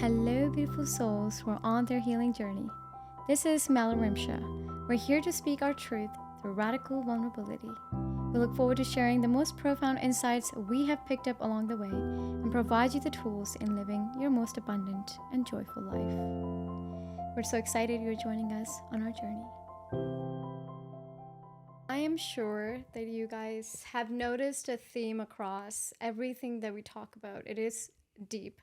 Hello, beautiful souls who are on their healing journey. This is Malarimsha. We're here to speak our truth through radical vulnerability. We look forward to sharing the most profound insights we have picked up along the way and provide you the tools in living your most abundant and joyful life. We're so excited you're joining us on our journey. I am sure that you guys have noticed a theme across everything that we talk about. It is deep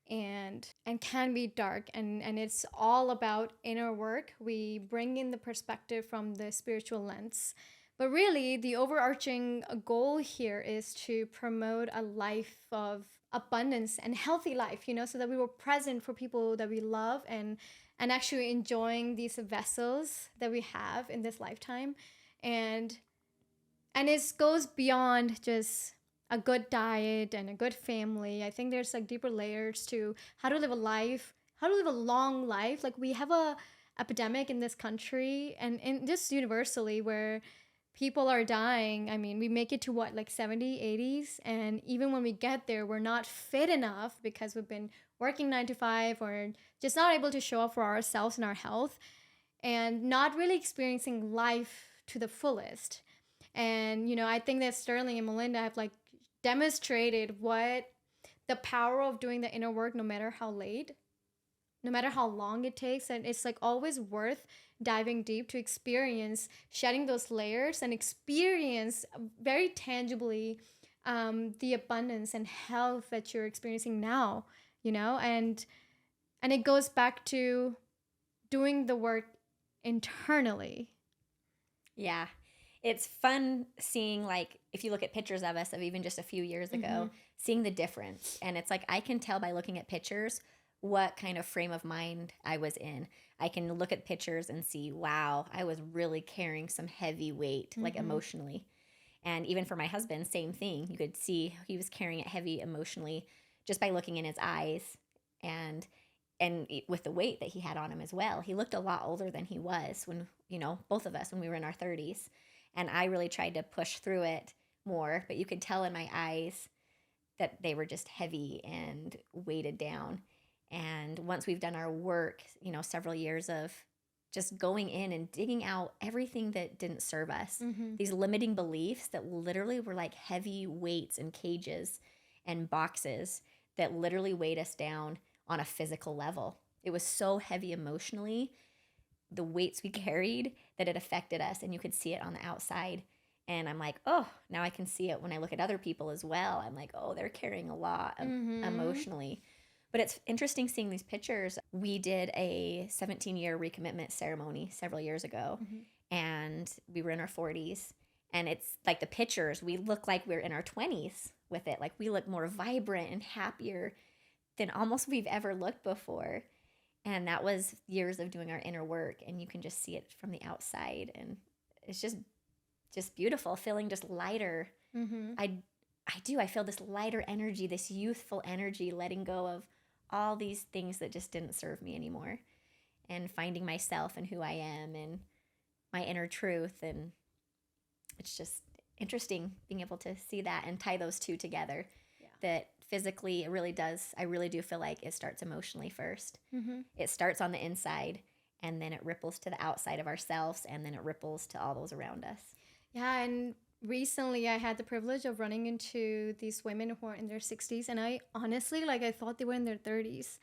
and can be dark, and it's all about inner work. We bring in the perspective from the spiritual lens, but really the overarching goal here is to promote a life of abundance and healthy life, so that we were present for people that we love and actually enjoying these vessels that we have in this lifetime. And it goes beyond just a good diet and a good family. I think there's like deeper layers to how to live a life, how to live a long life. Like we have a epidemic in this country and just universally where people are dying. I mean, we make it to what, like 70, 80s, and even when we get there, we're not fit enough because we've been working 9 to 5 or just not able to show up for ourselves and our health and not really experiencing life to the fullest. And I think that Sterling and Melinda have like demonstrated what the power of doing the inner work, no matter how late, no matter how long it takes. And it's like always worth diving deep to experience shedding those layers and experience very tangibly the abundance and health that you're experiencing now, and it goes back to doing the work internally. Yeah. It's fun seeing, like, if you look at pictures of us of even just a few years ago, seeing the difference. And it's like, I can tell by looking at pictures what kind of frame of mind I was in. I can look at pictures and see, wow, I was really carrying some heavy weight, like emotionally. And even for my husband, same thing. You could see he was carrying it heavy emotionally just by looking in his eyes and with the weight that he had on him as well. He looked a lot older than he was when, both of us when we were in our 30s. And I really tried to push through it more, but you could tell in my eyes that they were just heavy and weighted down. And once we've done our work, several years of just going in and digging out everything that didn't serve us, these limiting beliefs that literally were like heavy weights and cages and boxes that literally weighed us down on a physical level. It was so heavy emotionally, the weights we carried, that it affected us, and you could see it on the outside. And I'm like, oh, now I can see it when I look at other people as well. I'm like, oh, they're carrying a lot emotionally. But it's interesting seeing these pictures. We did a 17-year recommitment ceremony several years ago, and we were in our 40s. And it's like the pictures, we look like we're in our 20s with it. Like we look more vibrant and happier than almost we've ever looked before. And that was years of doing our inner work, and you can just see it from the outside, and it's just beautiful, feeling just lighter. I feel this lighter energy, this youthful energy, letting go of all these things that just didn't serve me anymore, and finding myself and who I am and my inner truth. And it's just interesting being able to see that and tie those two together. That physically, it really does. I really do feel like it starts emotionally first. It starts on the inside, and then it ripples to the outside of ourselves, and then it ripples to all those around us. Yeah, and recently I had the privilege of running into these women who are in their 60s, and I honestly, I thought they were in their 30s,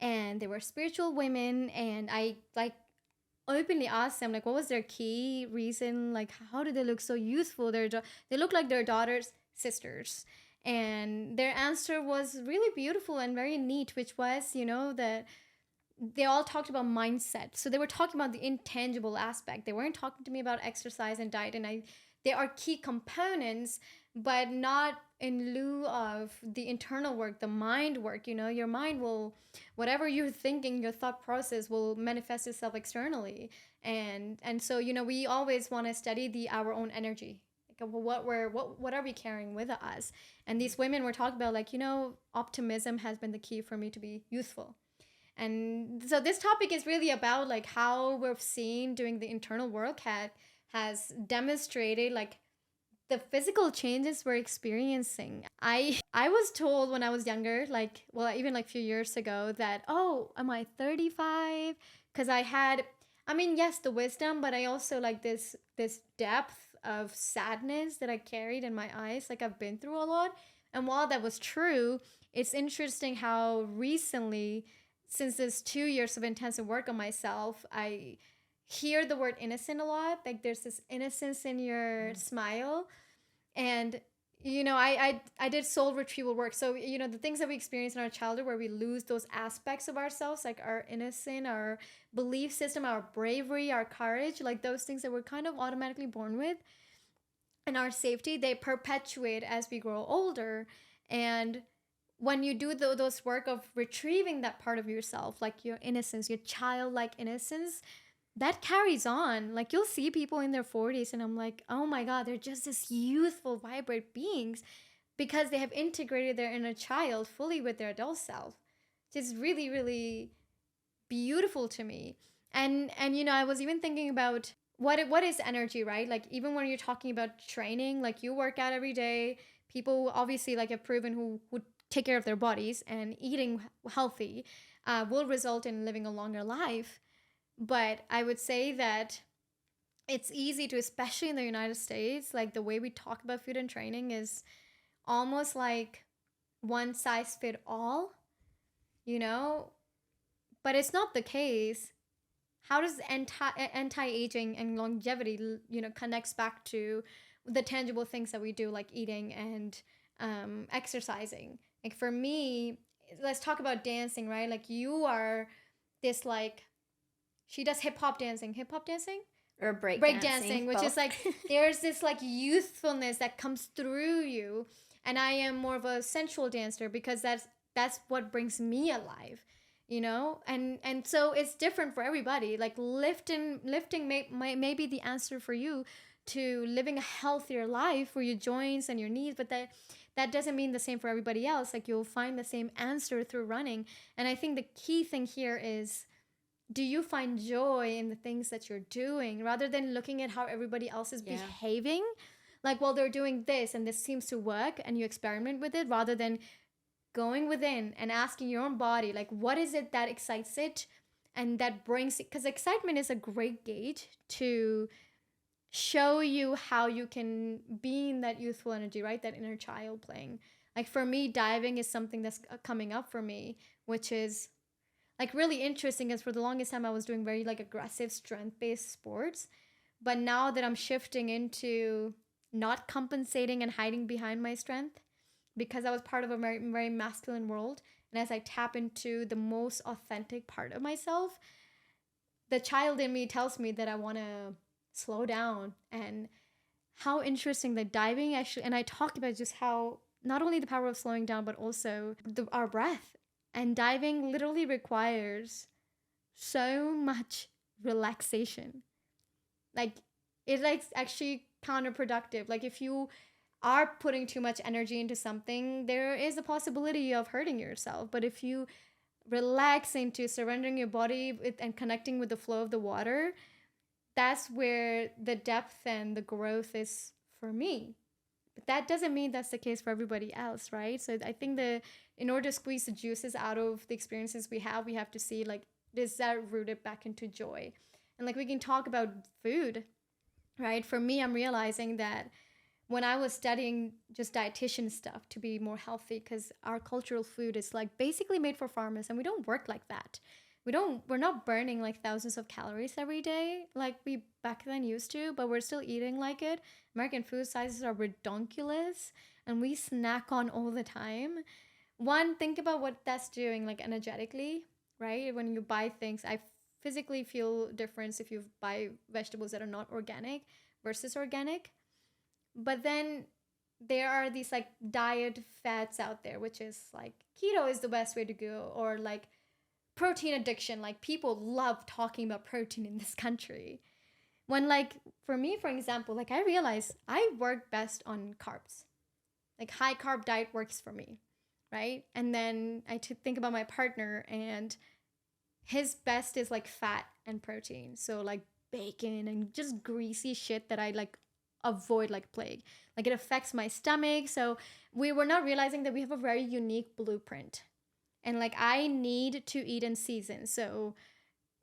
and they were spiritual women, and I openly asked them, what was their key reason? How did they look so youthful? They look like their daughter's sisters. And their answer was really beautiful and very neat, which was, that they all talked about mindset. So they were talking about the intangible aspect. They weren't talking to me about exercise and diet. And they are key components, but not in lieu of the internal work, the mind work. Your mind will, whatever you're thinking, your thought process will manifest itself externally. And so, we always want to study our own energy. What are we carrying with us? And these women were talking about optimism has been the key for me to be youthful. And so this topic is really about how we've seen doing the internal work has demonstrated the physical changes we're experiencing. I was told when I was younger, like, well, even like a few years ago, that, oh, am I 35? Because I had, I mean, yes, the wisdom, but I also like this depth of sadness that I carried in my eyes. Like, I've been through a lot. And while that was true, it's interesting how recently, since this 2 years of intensive work on myself, I hear the word innocent a lot. Like, there's this innocence in your smile. And I did soul retrieval work. So the things that we experience in our childhood, where we lose those aspects of ourselves, like our innocence, our belief system, our bravery, our courage, like those things that we're kind of automatically born with, and our safety, they perpetuate as we grow older. And when you do those work of retrieving that part of yourself, like your innocence, your childlike innocence, that carries on. Like, you'll see people in their 40s, and I'm like, oh my God, they're just this youthful, vibrant beings because they have integrated their inner child fully with their adult self. It's really, really beautiful to me. And I was even thinking about what is energy, right? Like, even when you're talking about training, like, you work out every day. People obviously like have proven who would take care of their bodies, and eating healthy will result in living a longer life. But I would say that it's easy to, especially in the United States, like, the way we talk about food and training is almost like one size fit all, you know? But it's not the case. How does anti-aging and longevity, connects back to the tangible things that we do, like eating and exercising? Like, for me, let's talk about dancing, right? Like, you are this, like, she does hip hop dancing Or break break dancing, dancing, which is both. like, there's this like youthfulness that comes through you. And I am more of a sensual dancer because that's what brings me alive, and so it's different for everybody. Like, lifting may be the answer for you to living a healthier life for your joints and your knees, but that doesn't mean the same for everybody else. Like, you'll find the same answer through running. And I think the key thing here is, do you find joy in the things that you're doing, rather than looking at how everybody else is behaving? Like, well, they're doing this and this seems to work, and you experiment with it, rather than going within and asking your own body, like, what is it that excites it and that brings it? Because excitement is a great gauge to show you how you can be in that youthful energy, right? That inner child playing. Like, for me, diving is something that's coming up for me, which is like really interesting, because for the longest time I was doing very like aggressive strength based sports. But now that I'm shifting into not compensating and hiding behind my strength, because I was part of a very, very masculine world, and as I tap into the most authentic part of myself, the child in me tells me that I want to slow down. And how interesting that diving actually, and I talked about just how not only the power of slowing down, but also our breath. And diving literally requires so much relaxation. Like, it's like actually counterproductive. Like, if you are putting too much energy into something, there is a possibility of hurting yourself. But if you relax into surrendering your body and connecting with the flow of the water, that's where the depth and the growth is for me. But that doesn't mean that's the case for everybody else, right? So I think in order to squeeze the juices out of the experiences we have to see, like, is that rooted back into joy? And like, we can talk about food, right? For me, I'm realizing that when I was studying just dietitian stuff to be more healthy, because our cultural food is like basically made for farmers, and we don't work like that. We're not burning like thousands of calories every day like we back then used to, but we're still eating like it. American food sizes are redonkulous, and we snack on all the time. One, think about what that's doing, like, energetically, right? When you buy things, I physically feel difference if you buy vegetables that are not organic versus organic. But then there are these like diet fads out there, which is like keto is the best way to go, or like protein addiction. Like, people love talking about protein in this country. When, like, for me, for example, like, I realize I work best on carbs. Like, high carb diet works for me, right? And then I think about my partner, and his best is like fat and protein. So like bacon and just greasy shit that I like avoid like plague. Like it affects my stomach. So we were not realizing that we have a very unique blueprint. And like I need to eat in season. So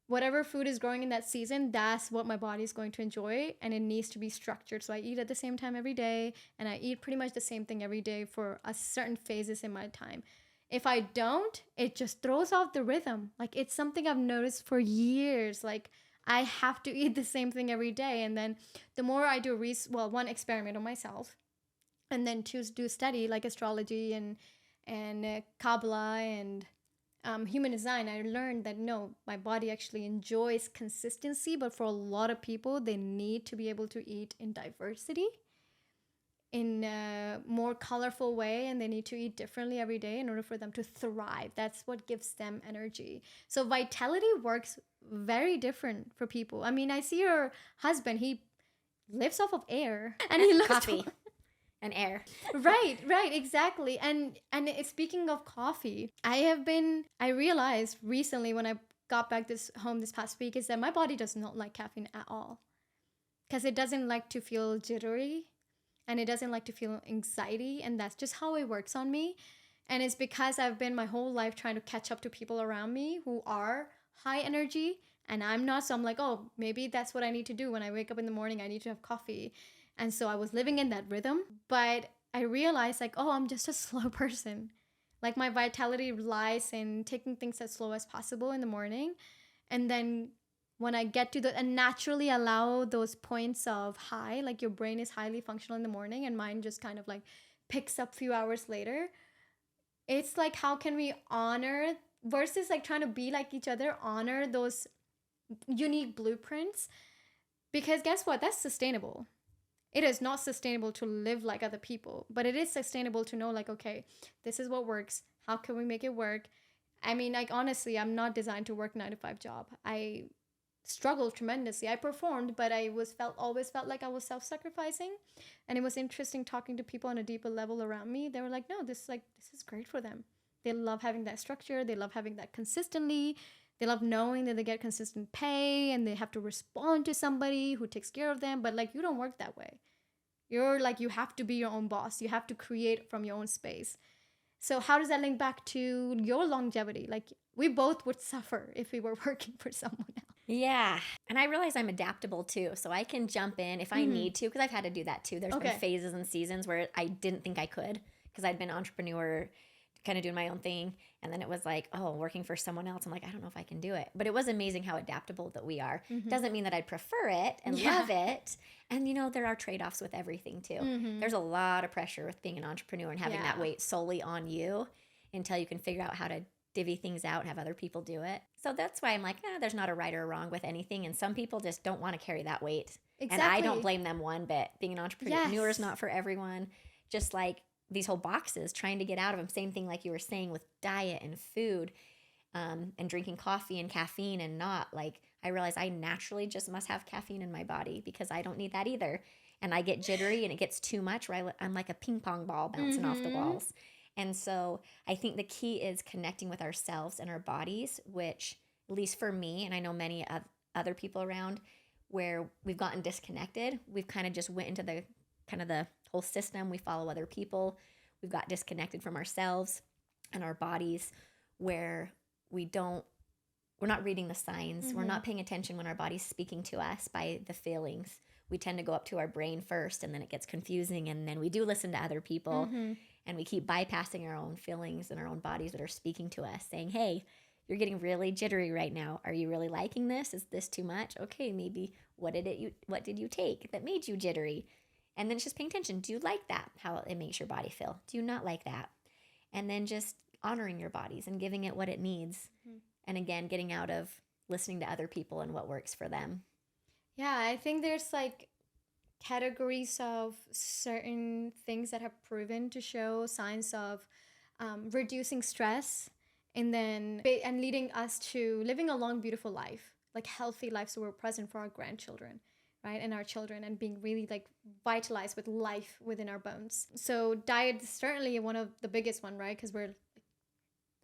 whatever food is growing in that season, that's what my body is going to enjoy, and it needs to be structured. So I eat at the same time every day, and I eat pretty much the same thing every day for a certain phases in my time. If I don't, it just throws off the rhythm. Like it's something I've noticed for years. Like I have to eat the same thing every day, and then the more I do one, experiment on myself, and then do study like astrology and Kabbalah and human design, I learned that no, my body actually enjoys consistency, but for a lot of people, they need to be able to eat in diversity, in a more colorful way, and they need to eat differently every day in order for them to thrive. That's what gives them energy. So vitality works very different for people. I mean, I see your husband, he lives off of air and he looks coffee and air. Right, exactly. Speaking of coffee, I realized recently when I got back home this past week is that my body does not like caffeine at all, because it doesn't like to feel jittery, and it doesn't like to feel anxiety, and that's just how it works on me. And it's because I've been my whole life trying to catch up to people around me who are high energy and I'm not. So I'm like, oh, maybe that's what I need to do. When I wake up in the morning, I need to have coffee. And so I was living in that rhythm, but I realized like, oh, I'm just a slow person. Like my vitality lies in taking things as slow as possible in the morning. And then when I get to and naturally allow those points of high, like your brain is highly functional in the morning and mine just kind of like picks up a few hours later. It's like, how can we honor versus like trying to be like each other, honor those unique blueprints? Because guess what? That's sustainable. It is not sustainable to live like other people, but it is sustainable to know like, okay, this is what works. How can we make it work? I mean, like, honestly, I'm not designed to work 9 to 5 job. I struggled tremendously. I performed, but always felt like I was self-sacrificing. And it was interesting talking to people on a deeper level around me. They were like, no, this is great for them. They love having that structure. They love having that consistently. They love knowing that they get consistent pay and they have to respond to somebody who takes care of them. But like, you don't work that way. You're like, you have to be your own boss. You have to create from your own space. So how does that link back to your longevity? Like, we both would suffer if we were working for someone else. Yeah. And I realize I'm adaptable too. So I can jump in if I need to, because I've had to do that too. There's been phases and seasons where I didn't think I could, because I'd been an entrepreneur, kind of doing my own thing. And then it was like, oh, working for someone else. I'm like, I don't know if I can do it. But it was amazing how adaptable that we are. Doesn't mean that I'd prefer it and love it. And, you know, there are trade-offs with everything too. There's a lot of pressure with being an entrepreneur and having that weight solely on you until you can figure out how to divvy things out and have other people do it. So that's why I'm like, there's not a right or a wrong with anything. And some people just don't want to carry that weight. Exactly. And I don't blame them one bit. Being an entrepreneur is not for everyone. Just like these whole boxes, trying to get out of them. Same thing like you were saying with diet and food, and drinking coffee and caffeine and not. Like, I realize I naturally just must have caffeine in my body because I don't need that either. And I get jittery and it gets too much where I'm like a ping pong ball bouncing off the walls. And so I think the key is connecting with ourselves and our bodies, which, at least for me, and I know many other people around, where we've gotten disconnected. We've kind of just went into the whole system. We follow other people. We've got disconnected from ourselves and our bodies, where we're not reading the signs. We're not paying attention when our body's speaking to us by the feelings. We tend to go up to our brain first, and then it gets confusing, and then we do listen to other people, and we keep bypassing our own feelings and our own bodies that are speaking to us, saying, hey, you're getting really jittery right now. Are you really liking this? Is this too much? Okay, maybe what did you take that made you jittery? And then it's just paying attention. Do you like that, how it makes your body feel? Do you not like that? And then just honoring your bodies and giving it what it needs. And again, getting out of listening to other people and what works for them. Yeah, I think there's like categories of certain things that have proven to show signs of reducing stress and leading us to living a long, beautiful life, like healthy life, so we're present for our grandchildren, right, and our children, and being really like vitalized with life within our bones. So diet is certainly one of the biggest one, right, because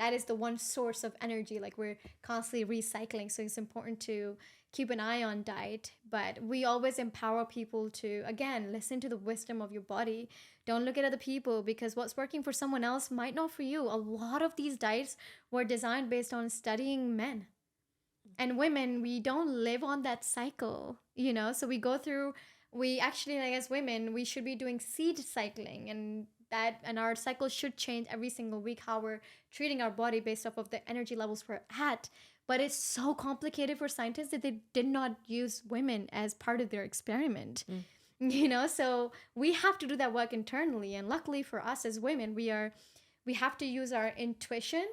that is the one source of energy. Like we're constantly recycling. So it's important to keep an eye on diet. But we always empower people to, again, listen to the wisdom of your body. Don't look at other people, because what's working for someone else might not for you. A lot of these diets were designed based on studying men and women. We don't live on that cycle, so we go through, we actually, like, as women, we should be doing seed cycling, and our cycle should change every single week, how we're treating our body based off of the energy levels we're at. But it's so complicated for scientists that they did not use women as part of their experiment. So we have to do that work internally, and luckily for us as women, we have to use our intuition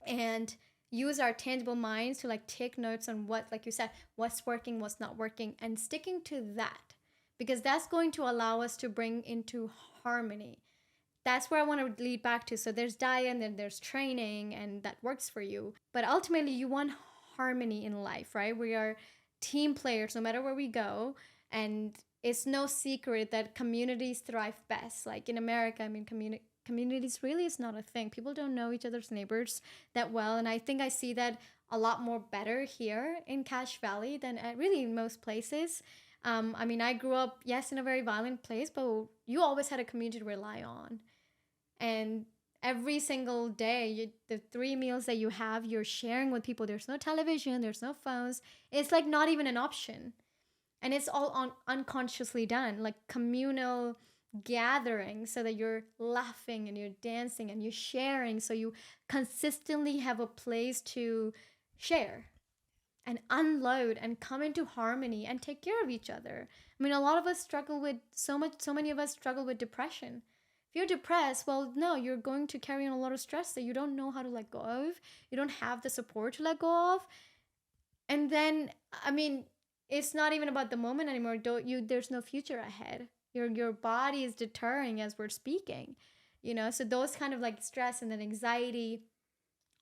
and use our tangible minds to like take notes on what, like you said, what's working, what's not working, and sticking to that, because that's going to allow us to bring into harmony. That's where I want to lead back to. So there's diet, and then there's training, and that works for you, but ultimately you want harmony in life, right? We are team players no matter where we go. And it's no secret that communities thrive best. Like in America, I mean, communities really is not a thing. People don't know each other's neighbors that well. And I think I see that a lot more better here in Cache Valley than really in most places. I mean, I grew up, yes, in a very violent place, but you always had a community to rely on. And every single day, the 3 meals that you have, you're sharing with people. There's no television, there's no phones. It's like not even an option. And it's all unconsciously done, like communal gathering, so that you're laughing and you're dancing and you're sharing, so you consistently have a place to share and unload and come into harmony and take care of each other. I mean, a lot of us struggle with so many of us struggle with depression. If you're depressed, well, no, you're going to carry on a lot of stress that you don't know how to let go of. You don't have the support to let go of. And then, I mean, it's not even about the moment anymore. There's no future ahead. Your body is deterring as we're speaking. So those kind of like stress and then anxiety,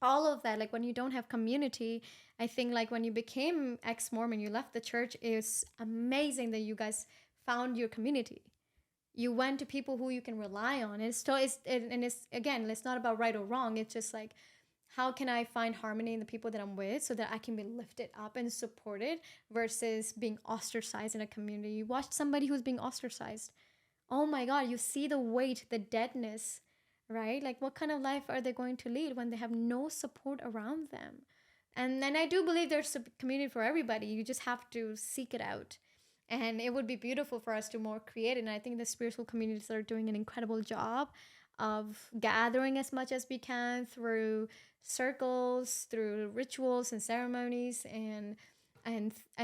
all of that, like when you don't have community, I think like when you became ex-Mormon, you left the church, it's amazing that you guys found your community. You went to people who you can rely on. And it's again, it's not about right or wrong. It's just like, how can I find harmony in the people that I'm with so that I can be lifted up and supported versus being ostracized in a community? You watch somebody who's being ostracized. Oh my God, you see the weight, the deadness, right? Like, what kind of life are they going to lead when they have no support around them? And then I do believe there's a community for everybody. You just have to seek it out. And it would be beautiful for us to more create it. And I think the spiritual communities are doing an incredible job of gathering as much as we can through circles, through rituals and ceremonies, and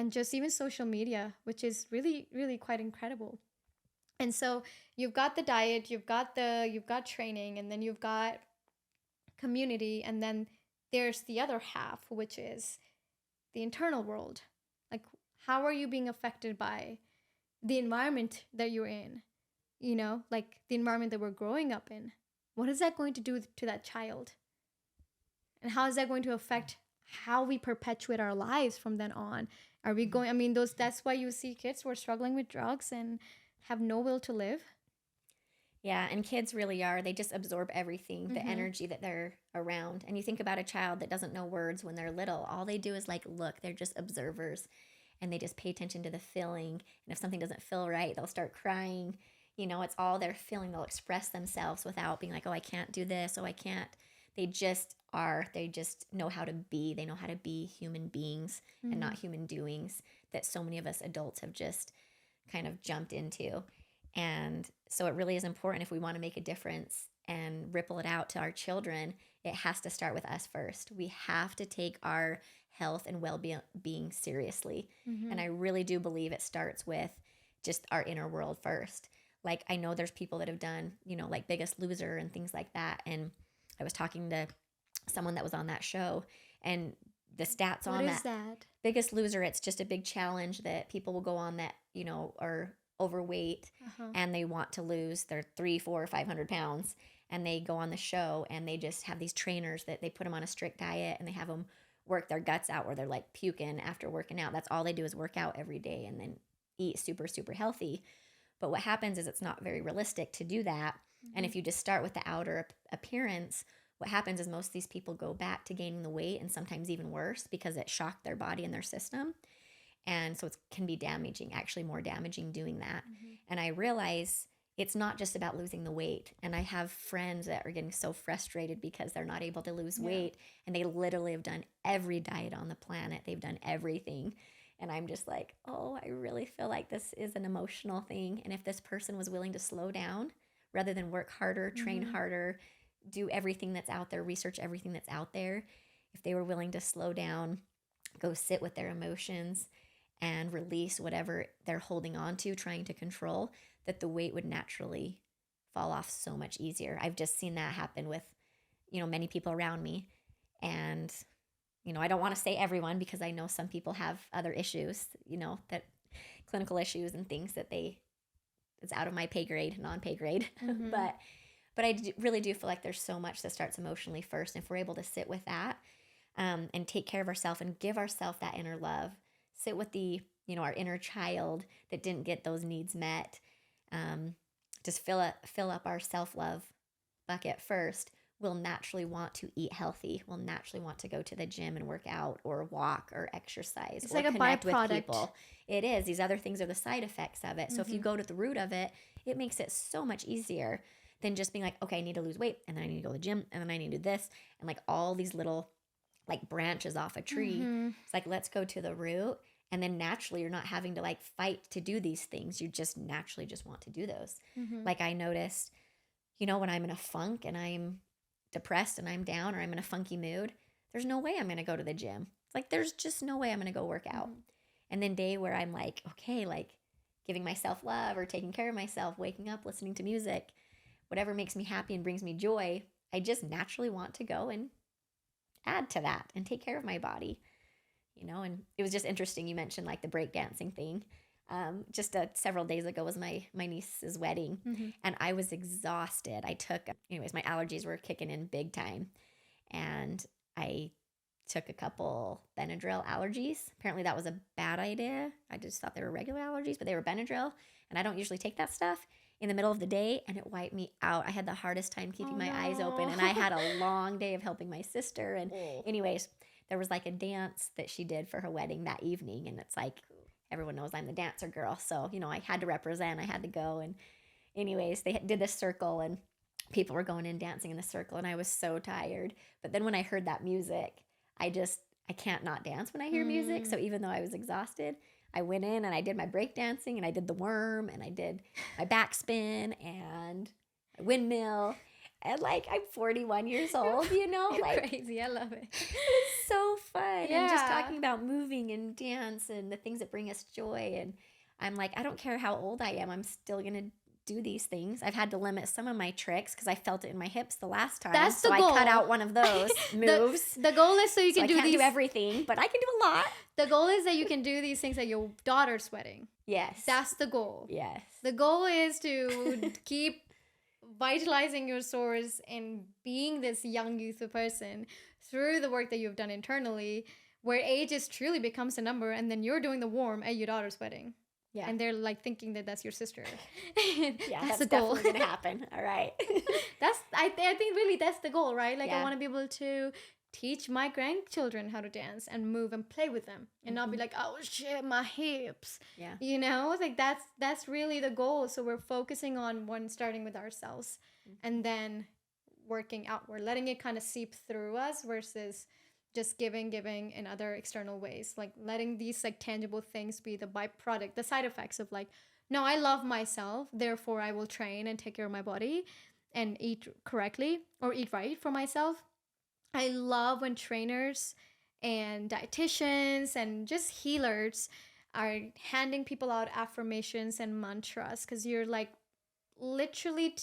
just even social media, which is really, really quite incredible. And so you've got the diet, you've got training, and then you've got community, and then there's the other half, which is the internal world. Like, how are you being affected by the environment that you're in? Like the environment that we're growing up in. What is that going to do to that child? And how is that going to affect how we perpetuate our lives from then on? Are we going, I mean, that's why you see kids who are struggling with drugs and have no will to live. Yeah, and kids really are. They just absorb everything, the energy that they're around. And you think about a child that doesn't know words when they're little. All they do is like look, they're just observers, and they just pay attention to the feeling. And if something doesn't feel right, they'll start crying. It's all they're feeling. They'll express themselves without being like, oh, I can't do this. Oh, I can't. They just are. They just know how to be. They know how to be human beings and not human doings that so many of us adults have just kind of jumped into. And so it really is important, if we want to make a difference and ripple it out to our children, it has to start with us first. We have to take our health and well-being seriously. And I really do believe it starts with just our inner world first. Like, I know there's people that have done, like Biggest Loser and things like that. And I was talking to someone that was on that show, and the stats on that. What is that? Biggest Loser, it's just a big challenge that people will go on that, are overweight and they want to lose their 300, 400, 500 pounds. And they go on the show, and they just have these trainers that they put them on a strict diet, and they have them work their guts out where they're like puking after working out. That's all they do is work out every day and then eat super, super healthy. But what happens is it's not very realistic to do that. And if you just start with the outer appearance, what happens is most of these people go back to gaining the weight, and sometimes even worse, because it shocked their body and their system. And so it can be damaging, actually more damaging doing that. And I realize it's not just about losing the weight. And I have friends that are getting so frustrated because they're not able to lose weight. And they literally have done every diet on the planet. They've done everything. And I'm just like, oh, I really feel like this is an emotional thing. And if this person was willing to slow down rather than work harder, train harder, do everything that's out there, research everything that's out there, if they were willing to slow down, go sit with their emotions and release whatever they're holding on to, trying to control, that the weight would naturally fall off so much easier. I've just seen that happen with, many people around me. And, I don't want to say everyone, because I know some people have other issues, that clinical issues and things that it's out of my pay grade, non-pay grade. But I really do feel like there's so much that starts emotionally first. And if we're able to sit with that and take care of ourselves and give ourselves that inner love, sit with our inner child that didn't get those needs met, just fill up our self-love bucket first, we'll naturally want to eat healthy. We'll naturally want to go to the gym and work out or walk or exercise. It's or like a connect with byproduct. people. It is. These other things are the side effects of it. So if you go to the root of it, it makes it so much easier than just being like, okay, I need to lose weight, and then I need to go to the gym, and then I need to do this, and like all these little like branches off a tree. It's like, let's go to the root. And then naturally you're not having to like fight to do these things. You just naturally just want to do those. Like I noticed, when I'm in a funk and I'm depressed and I'm down, or I'm in a funky mood, there's no way I'm going to go to the gym. It's like, there's just no way I'm going to go work out. And then day where I'm like, okay, like giving myself love or taking care of myself, waking up, listening to music, whatever makes me happy and brings me joy, I just naturally want to go and add to that and take care of my body. And it was just interesting. You mentioned like the breakdancing thing. Just several days ago was my niece's wedding, and I was exhausted. My allergies were kicking in big time, and I took a couple Benadryl allergies. Apparently that was a bad idea. I just thought they were regular allergies, but they were Benadryl, and I don't usually take that stuff in the middle of the day, and it wiped me out. I had the hardest time keeping my eyes open, and I had a long day of helping my sister. And anyways, there was like a dance that she did for her wedding that evening. And it's like, everyone knows I'm the dancer girl. So, I had to represent, I had to go. And anyways, they did this circle and people were going in dancing in the circle. And I was so tired. But then when I heard that music, I can't not dance when I hear music. So even though I was exhausted, I went in and I did my break dancing, and I did the worm, and I did my backspin and my windmill. And like, I'm 41 years old, like Crazy. I love it. it's so fun. And just talking about moving and dance and the things that bring us joy. And I'm like, I don't care how old I am, I'm still going to do these things. I've had to limit some of my tricks because I felt it in my hips the last time. That's the so goal. I cut out one of those moves. The goal is so you can I can't do do everything, but I can do a lot. The goal is that you can do these things at your daughter's wedding. Yes. That's the goal. Yes. The goal is to keep vitalizing your source and being this young youthful person through the work that you've done internally, where age is truly becomes a number, and then you're doing the warm at your daughter's wedding. Yeah. And they're like thinking that that's your sister. Yeah, that's the goal. Definitely gonna happen. All right. I think really that's the goal, right? Like I want to be able to teach my grandchildren how to dance and move and play with them, and not be like, oh shit, my hips. Yeah. Like that's really the goal. So we're focusing on starting with ourselves, and then working outward, letting it kind of seep through us versus just giving in other external ways, like letting these like tangible things be the byproduct, the side effects of like, no, I love myself, therefore I will train and take care of my body and eat correctly or eat right for myself. I love when trainers and dietitians and just healers are handing people out affirmations and mantras, because you're like literally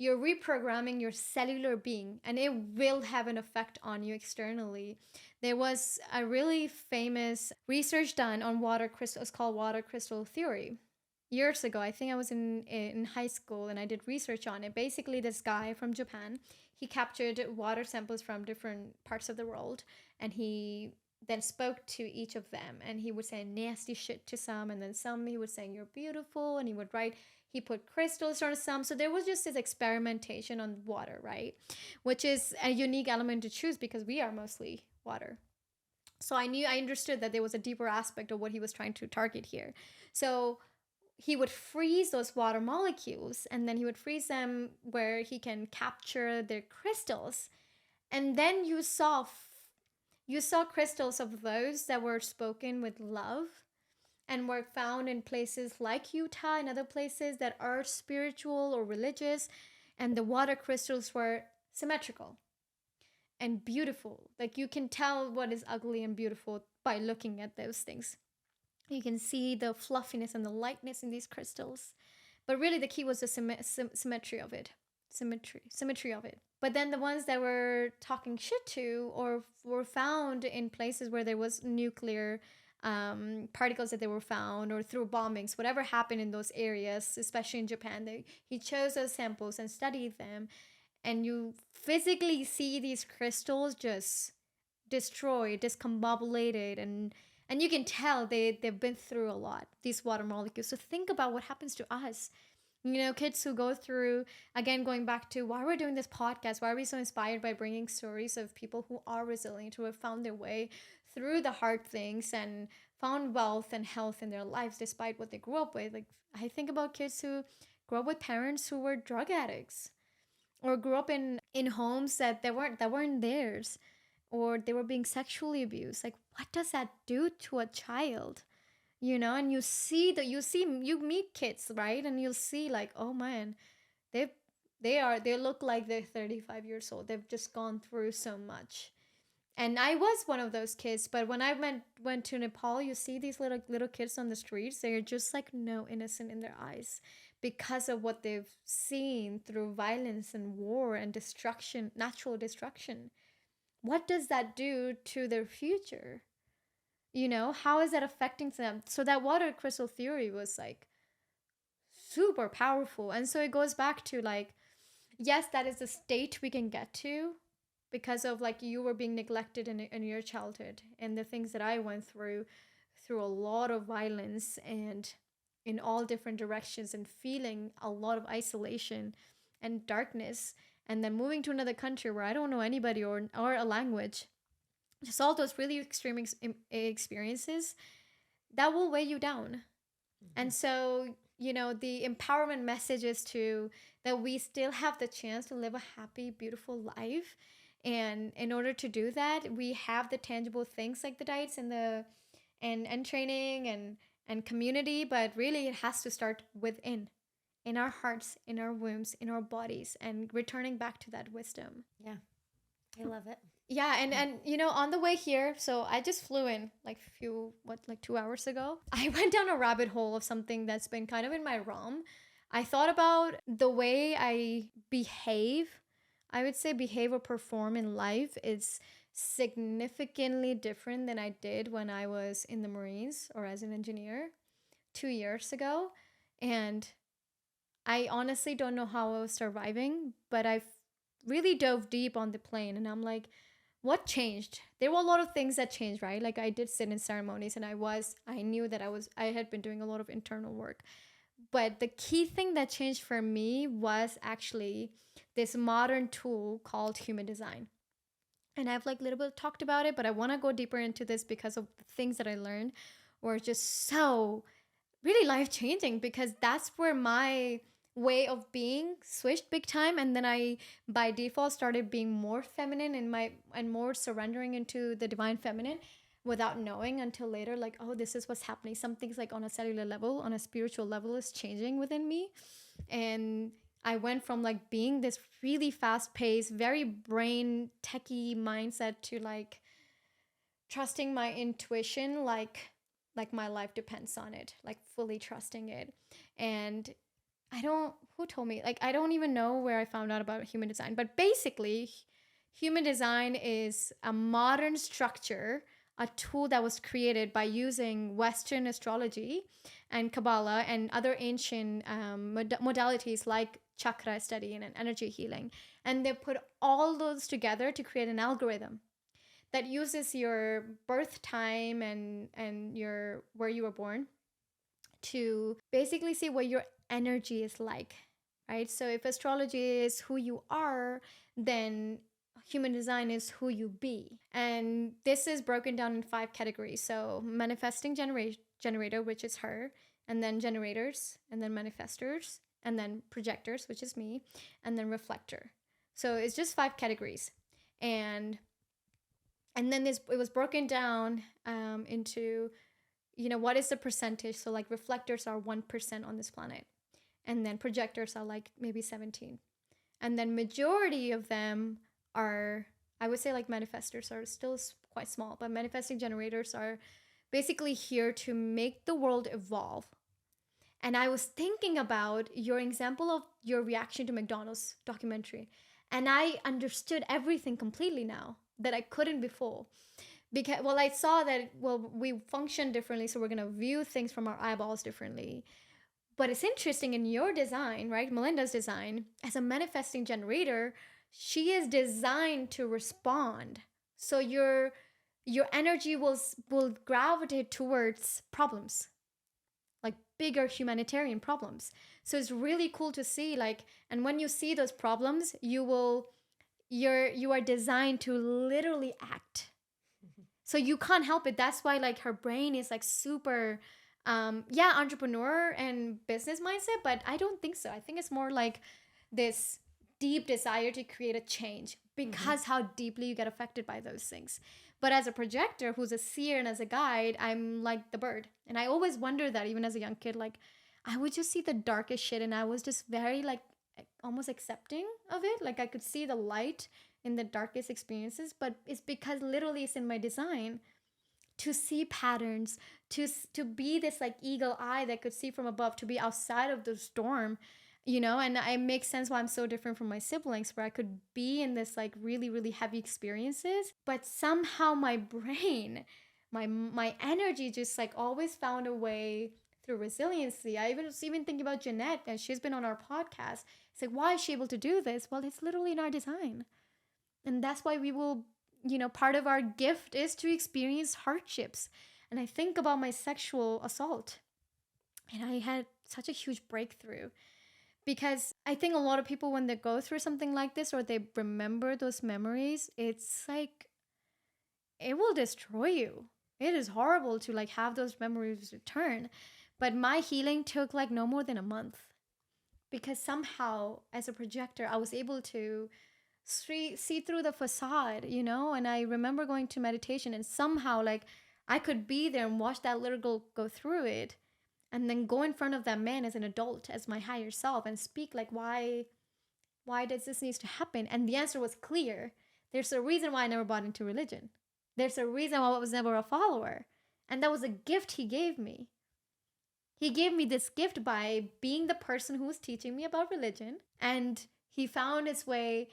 you're reprogramming your cellular being, and it will have an effect on you externally. There was a really famous research done on water crystal. It's called water crystal theory. Years ago, I think I was in high school, and I did research on it. Basically, this guy from Japan, he captured water samples from different parts of the world, and he then spoke to each of them, and he would say nasty shit to some, and then some he would say you're beautiful, and he would write He put crystals on some. So there was just this experimentation on water, right? Which is a unique element to choose because we are mostly water. So I understood that there was a deeper aspect of what he was trying to target here. So he would freeze those water molecules and then he would freeze them where he can capture their crystals. And then you saw crystals of those that were spoken with love and were found in places like Utah and other places that are spiritual or religious, and the water crystals were symmetrical and beautiful. Like you can tell what is ugly and beautiful by looking at those things. You can see the fluffiness and the lightness in these crystals. But really, the key was the symmetry of it. Symmetry of it. But then the ones that were talking shit to or were found in places where there was nuclear particles that they were found or through bombings, whatever happened in those areas, especially in Japan, he chose those samples and studied them. And you physically see these crystals just destroyed, discombobulated, and you can tell they've been through a lot, these water molecules. So think about what happens to us. You know, kids who go through, again, going back to why we're doing this podcast, why are we so inspired by bringing stories of people who are resilient, who have found their way through the hard things and found wealth and health in their lives despite what they grew up with. Like, I think about kids who grew up with parents who were drug addicts or grew up in homes that weren't theirs, or they were being sexually abused. Like, what does that do to a child? You know, and you meet kids, right? And you'll see like, oh man, they they look like they're 35 years old. They've just gone through so much. And I was one of those kids, but when I went to Nepal, you see these little kids on the streets. They're just like no innocent in their eyes because of what they've seen through violence and war and destruction, natural destruction. What does that do to their future? You know, how is that affecting them? So that water crystal theory was like super powerful. And so it goes back to like, yes, that is the state we can get to because of like you were being neglected in your childhood and the things that I went through a lot of violence and in all different directions and feeling a lot of isolation and darkness, and then moving to another country where I don't know anybody or a language, just all those really extreme experiences that will weigh you down. And so, you know, the empowerment message is to that we still have the chance to live a happy, beautiful life. And in order to do that, we have the tangible things like the diets and the and training and community, but really it has to start within, in our hearts, in our wombs, in our bodies, and returning back to that wisdom. Yeah, I love it. Yeah, and you know, on the way here, so I just flew in like 2 hours ago. I went down a rabbit hole of something that's been kind of in my realm. I thought about the way I behave. I would say behave or perform in life is significantly different than I did when I was in the Marines or as an engineer 2 years ago. And I honestly don't know how I was surviving, but I really dove deep on the plane and I'm like, what changed? There were a lot of things that changed, right? Like I did sit in ceremonies and I knew that I had been doing a lot of internal work. But the key thing that changed for me was actually this modern tool called human design. And I've like a little bit talked about it, but I want to go deeper into this because of the things that I learned were just so really life changing, because that's where my way of being switched big time. And then I by default started being more feminine and more surrendering into the divine feminine without knowing until later, like, oh, this is what's happening. Something's like on a cellular level, on a spiritual level is changing within me. And I went from like being this really fast paced, very brain techie mindset to like trusting my intuition, like my life depends on it, like fully trusting it. And I don't, who told me? Like, I don't even know where I found out about human design, but basically, human design is a modern structure, a tool that was created by using Western astrology and Kabbalah and other ancient modalities like chakra study and energy healing. And they put all those together to create an algorithm that uses your birth time and your where you were born to basically see what your energy is like, right? So if astrology is who you are, then human design is who you be. And this is broken down in 5 categories. So manifesting generator, which is her, and then generators, and then manifestors, and then projectors, which is me, and then reflector. So it's just 5 categories. And then it was broken down into, what is the percentage? So like reflectors are 1% on this planet, and then projectors are like maybe 17, and then majority of them are, I would say, like manifestors are still quite small, but manifesting generators are basically here to make the world evolve. And I was thinking about your example of your reaction to McDonald's documentary, and I understood everything completely now that I couldn't before. Because, well, I saw that, well, we function differently, so we're going to view things from our eyeballs differently. But it's interesting in your design, right? Melinda's design, as a manifesting generator, she is designed to respond. So your energy will gravitate towards problems, like bigger humanitarian problems. So it's really cool to see, like, and when you see those problems, you are designed to literally act. So you can't help it. That's why, like, her brain is like super entrepreneur and business mindset, but I don't think so. I think it's more like this deep desire to create a change because how deeply you get affected by those things. But as a projector who's a seer and as a guide, I'm like the bird. And I always wonder that, even as a young kid, like I would just see the darkest shit and I was just very like almost accepting of it. Like I could see the light in the darkest experiences, but it's because literally it's in my design to see patterns, to be this like eagle eye that could see from above, to be outside of the storm, and it makes sense why I'm so different from my siblings, where I could be in this like really, really heavy experiences, but somehow my brain, my energy just like always found a way through resiliency. I was even thinking about Jeanette, and she's been on our podcast. It's like, why is she able to do this? Well, it's literally in our design. And that's why we will, part of our gift is to experience hardships. And I think about my sexual assault, and I had such a huge breakthrough, because I think a lot of people, when they go through something like this or they remember those memories, it's like it will destroy you. It is horrible to like have those memories return. But my healing took like no more than a month, because somehow as a projector I was able to see through the facade, and I remember going to meditation, and somehow like I could be there and watch that little girl go through it, and then go in front of that man as an adult, as my higher self, and speak like, why does this need to happen? And the answer was clear. There's a reason why I never bought into religion. There's a reason why I was never a follower. And that was a gift he gave me. He gave me this gift by being the person who was teaching me about religion, and he found his way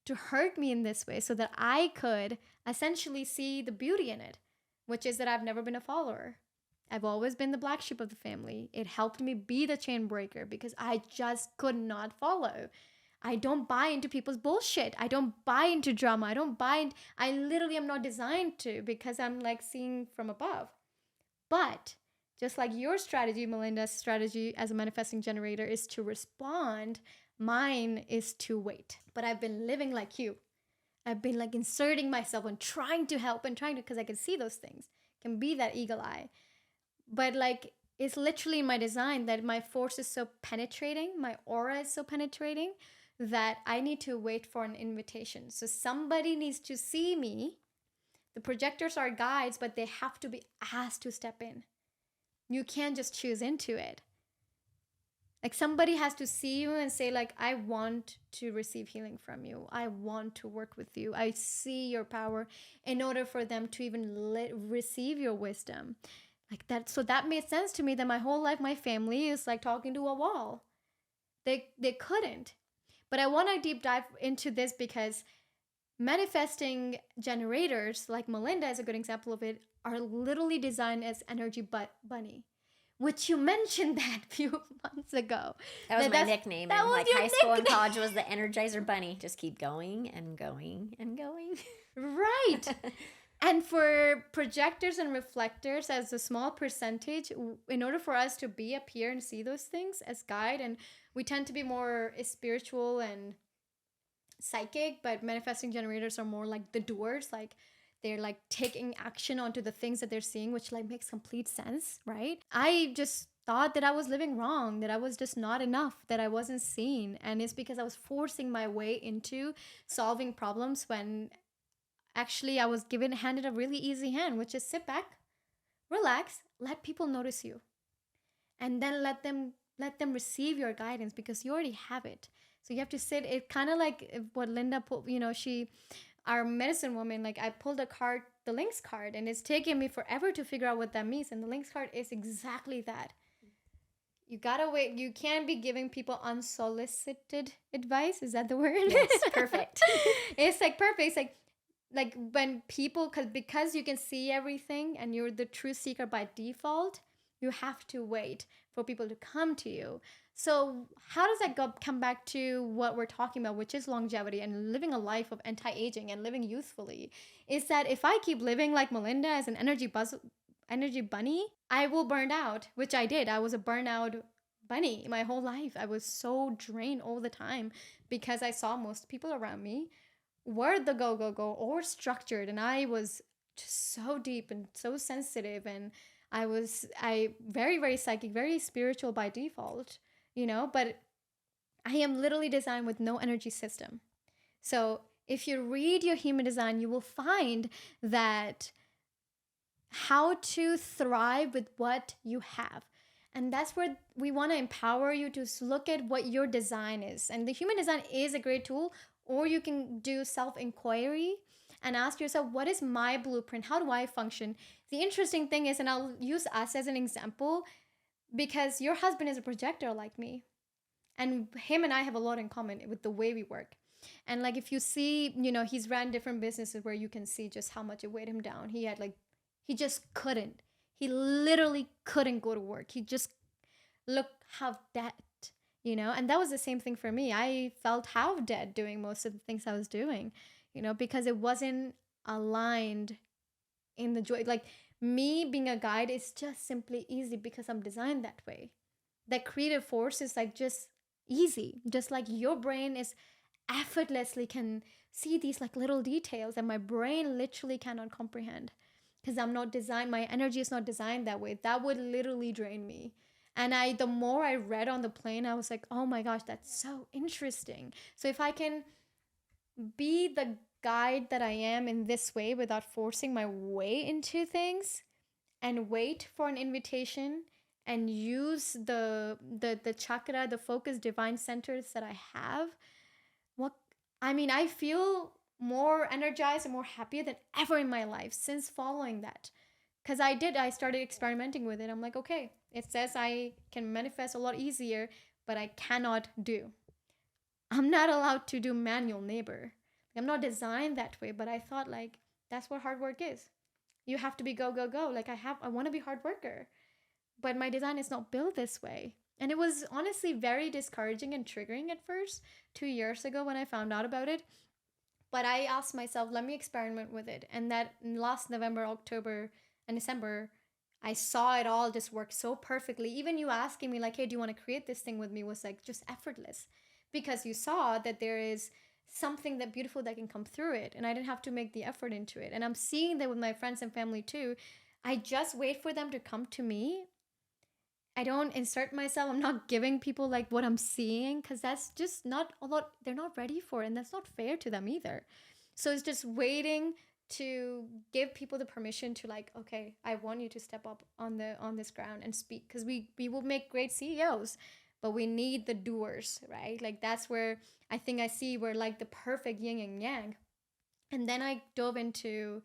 to hurt me in this way so that I could essentially see the beauty in it, which is that I've never been a follower. I've always been the black sheep of the family. It helped me be the chain breaker because I just could not follow. I don't buy into people's bullshit. I don't buy into drama. I literally am not designed to, because I'm like seeing from above. But just like your strategy, Melinda's strategy as a manifesting generator is to respond, mine is to wait. But I've been living like you. I've been like inserting myself and trying to help and because I can see those things, can be that eagle eye. But like, it's literally in my design that my force is so penetrating, my aura is so penetrating, that I need to wait for an invitation. So somebody needs to see me. The projectors are guides, but they have to be asked to step in. You can't just choose into it. Like somebody has to see you and say like, I want to receive healing from you. I want to work with you. I see your power, in order for them to even receive your wisdom. Like that. So that made sense to me that my whole life, my family is like talking to a wall. They couldn't. But I want to deep dive into this because manifesting generators, like Melinda is a good example of it, are literally designed as energy bunny, which you mentioned that a few months ago. That was my nickname. That was like high school and college was the Energizer Bunny. Just keep going and going and going. Right. And for projectors and reflectors, as a small percentage, in order for us to be up here and see those things as guide, and we tend to be more spiritual and psychic, but manifesting generators are more like the doers, like they're like taking action onto the things that they're seeing, which like makes complete sense, right? I just thought that I was living wrong, that I was just not enough, that I wasn't seen. And it's because I was forcing my way into solving problems when actually I was handed a really easy hand, which is sit back, relax, let people notice you, and then let them receive your guidance because you already have it. So you have to sit. It kind of like what Linda put, she, our medicine woman, like I pulled a card, the links card, and it's taken me forever to figure out what that means. And the links card is exactly that. You gotta wait. You can't be giving people unsolicited advice. Is that the word? Yes, perfect. It's like perfect. It's like when people, because you can see everything and you're the truth seeker by default, you have to wait for people to come to you. So how does that come back to what we're talking about, which is longevity and living a life of anti-aging and living youthfully? Is that if I keep living like Melinda as an energy bunny, I will burn out, which I did. I was a burnout bunny my whole life. I was so drained all the time because I saw most people around me were the go go go or structured, and I was just so deep and so sensitive, and I very very psychic, very spiritual by default, but I am literally designed with no energy system. So if you read your human design, you will find that how to thrive with what you have. And that's where we want to empower you to look at what your design is. And the human design is a great tool, or you can do self inquiry and ask yourself, what is my blueprint? How do I function? The interesting thing is, and I'll use us as an example, because your husband is a projector like me. And him and I have a lot in common with the way we work. And like if you see, he's ran different businesses where you can see just how much it weighed him down. He just couldn't. He literally couldn't go to work. He just looked half dead, And that was the same thing for me. I felt half dead doing most of the things I was doing, because it wasn't aligned in the joy. Like me being a guide is just simply easy because I'm designed that way. That creative force is like just easy. Just like your brain is effortlessly can see these like little details that my brain literally cannot comprehend. Because I'm not designed, my energy is not designed that way. That would literally drain me. And the more I read on the plane, I was like, oh my gosh, that's so interesting. So if I can be the guide that I am in this way without forcing my way into things and wait for an invitation and use the chakra, the focus divine centers that I have, I feel more energized and more happier than ever in my life since following that. Because I started experimenting with it. I'm like, okay, it says I can manifest a lot easier, but I cannot do. I'm not allowed to do manual labor. I'm not designed that way, but I thought like that's what hard work is. You have to be go, go, go. Like I want to be hard worker, but my design is not built this way. And it was honestly very discouraging and triggering at first, 2 years ago when I found out about it. But I asked myself, let me experiment with it. And that last November, October, and December, I saw it all just work so perfectly. Even you asking me, like, hey, do you want to create this thing with me was like just effortless because you saw that there is something that beautiful that can come through it. And I didn't have to make the effort into it. And I'm seeing that with my friends and family too. I just wait for them to come to me. I don't insert myself. I'm not giving people like what I'm seeing because that's just not a lot. They're not ready for it, and that's not fair to them either. So it's just waiting to give people the permission to like, okay, I want you to step up on this ground and speak because we will make great CEOs, but we need the doers, right? Like that's where I think I see we're like the perfect yin and yang. And then I dove into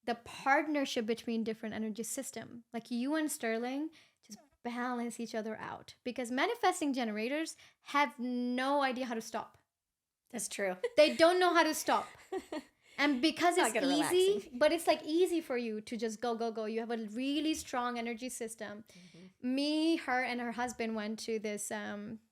the partnership between different energy system, like you and Sterling just balance each other out because manifesting generators have no idea how to stop. That's true. They don't know how to stop. And because it's easy, relaxing. but it's like easy for you to just go, go, go. You have a really strong energy system. Mm-hmm. Me, her, and her husband went to this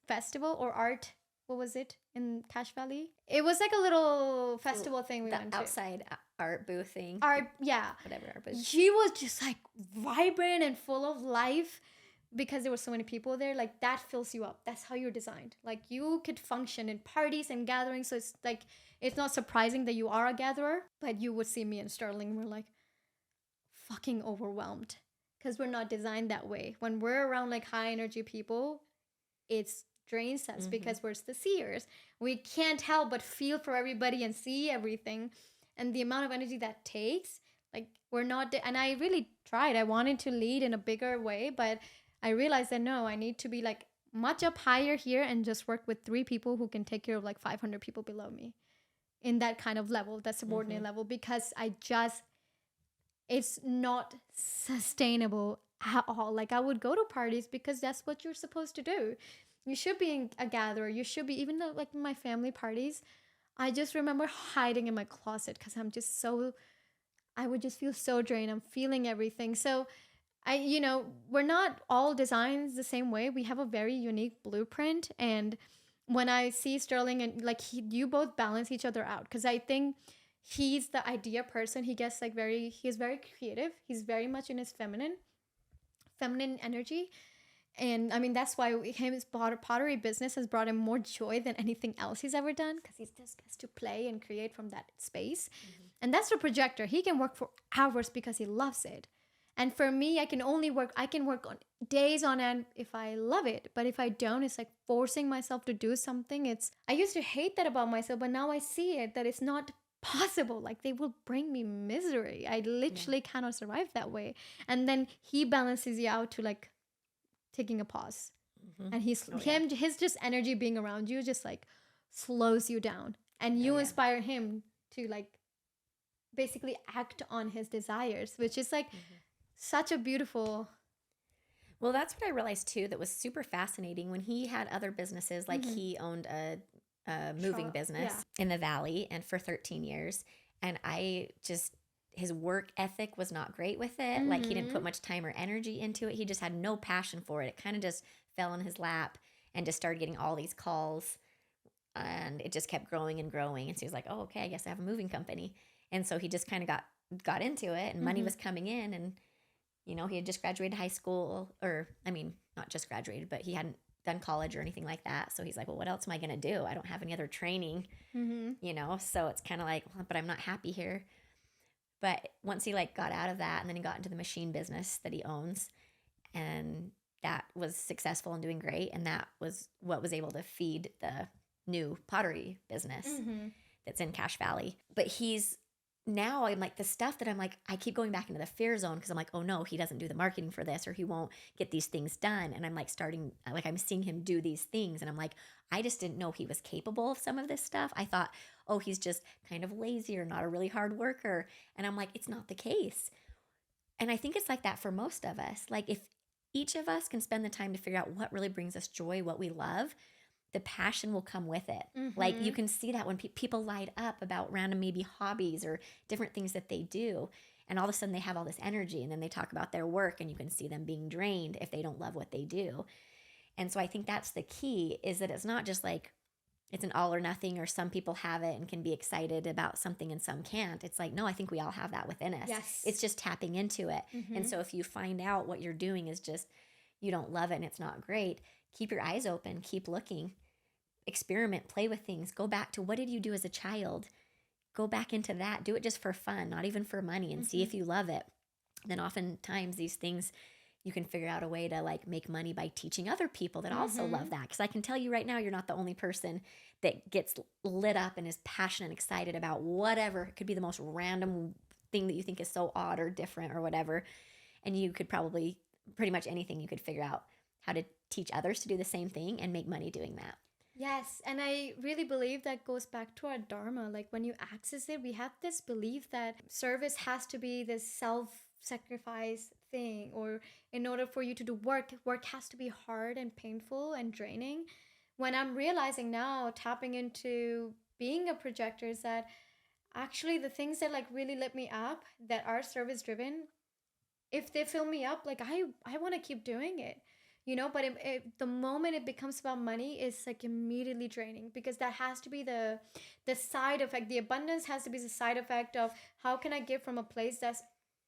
festival or art. What was it in Cache Valley? It was like a little festival thing we went to. Outside art booth thing. Art, yeah. Whatever art booth. She was just like vibrant and full of life because there were so many people there. Like that fills you up. That's how you're designed. Like you could function in parties and gatherings. So it's like, it's not surprising that you are a gatherer, but you would see me and Sterling and we're like fucking overwhelmed because we're not designed that way. When we're around like high energy people, it's drains us because we're the seers. We can't help but feel for everybody and see everything. And the amount of energy that takes, like we're not, and I really tried. I wanted to lead in a bigger way, but I realized that no, I need to be like much up higher here and just work with 3 people who can take care of like 500 people below me in that kind of level, that subordinate level, because it's not sustainable at all. Like I would go to parties because that's what you're supposed to do. You should be a gatherer. You should be, even though like my family parties, I just remember hiding in my closet because I would just feel so drained. I'm feeling everything. So we're not all designed the same way. We have a very unique blueprint. And when I see Sterling and like you both balance each other out, because I think he's the idea person. He gets like he is very creative. He's very much in his feminine energy. And I mean, that's why his pottery business has brought him more joy than anything else he's ever done, because he just gets to play and create from that space. And that's the projector. He can work for hours because he loves it. And for me, I can work on days on end if I love it. But if I don't, it's like forcing myself to do something. I used to hate that about myself, but now I see it, that it's not possible. Like they will bring me misery. I literally cannot survive that way. And then he balances you out to like taking a pause. And his just energy being around you just like slows you down, and you inspire him to like basically act on his desires, which is like such a beautiful. Well, that's what I realized too, that was super fascinating when he had other businesses. Like he owned a moving business in the Valley, and for 13 years, and his work ethic was not great with it. Like he didn't put much time or energy into it. He just had no passion for it. It kind of just fell in his lap and just started getting all these calls, and it just kept growing and growing. And so he was like, oh, okay, I guess I have a moving company. And so he just kind of got into it, and money was coming in, and he had just graduated high school, or I mean, not just graduated, but he hadn't done college or anything like that. So he's like, well, what else am I going to do? I don't have any other training, so it's kind of like, well, but I'm not happy here. But once he like got out of that, and then he got into the machine business that he owns, and that was successful and doing great. And that was what was able to feed the new pottery business that's in Cache Valley. But now I'm like, the stuff that I'm like, I keep going back into the fear zone because I'm like, oh no, he doesn't do the marketing for this, or he won't get these things done. And I'm like I'm seeing him do these things, and I'm like, I just didn't know he was capable of some of this stuff. I thought, oh, he's just kind of lazy or not a really hard worker. And I'm like, it's not the case. And I think it's like that for most of us. Like if each of us can spend the time to figure out what really brings us joy, what we love, the passion will come with it. Like you can see that when people light up about random maybe hobbies or different things that they do, and all of a sudden they have all this energy, and then they talk about their work, and you can see them being drained if they don't love what they do. And so I think that's the key, is that it's not just like it's an all or nothing, or some people have it and can be excited about something and some can't. It's like, no, I think we all have that within us. Yes. It's just tapping into it. And so if you find out what you're doing is just, you don't love it and it's not great, keep your eyes open, keep looking, experiment, play with things. Go back to, what did you do as a child? Go back into that. Do it just for fun, not even for money, and see if you love it. Then oftentimes these things, you can figure out a way to like make money by teaching other people that also love that. Because I can tell you right now, you're not the only person that gets lit up and is passionate and excited about whatever. It could be the most random thing that you think is so odd or different or whatever. And you could probably, pretty much anything, you could figure out how to teach others to do the same thing and make money doing that. Yes, and I really believe that goes back to our dharma. Like when you access it, we have this belief that service has to be this self-sacrifice thing, or in order for you to do work has to be hard and painful and draining. When I'm realizing now, tapping into being a projector, is that actually the things that like really lit me up, that are service driven, if they fill me up, like I want to keep doing it. but the moment it becomes about money, it's like immediately draining, because that has to be the side effect. The abundance has to be the side effect of how can I give from a place that's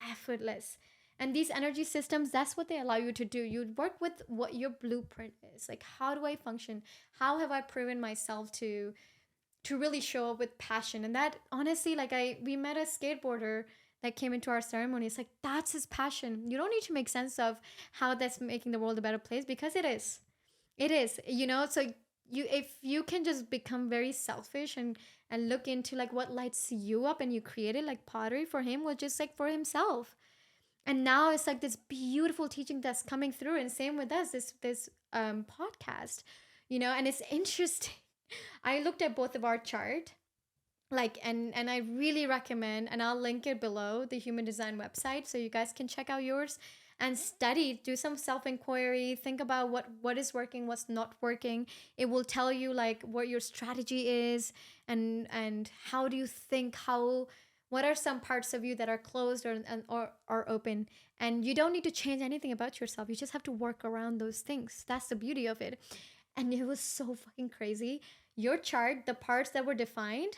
effortless. And these energy systems, that's what they allow you to do. You work with what your blueprint is. Like, how do I function? How have I proven myself to really show up with passion? And that, honestly, like, we met a skateboarder that came into our ceremony. It's like, that's his passion. You don't need to make sense of how that's making the world a better place, because it is. So you, if you can just become very selfish and look into like what lights you up, and you create it. Like pottery for him was just like for himself, and now it's like this beautiful teaching that's coming through. And same with us, this podcast, and it's interesting. I looked at both of our chart, like, and I really recommend, and I'll link it below, the Human Design website, so you guys can check out yours and study, do some self-inquiry, think about what is working, what's not working. It will tell you like what your strategy is, and how do you think, how what are some parts of you that are closed or are open. And you don't need to change anything about yourself, you just have to work around those things. That's the beauty of it. And it was so fucking crazy. Your chart, the parts that were defined,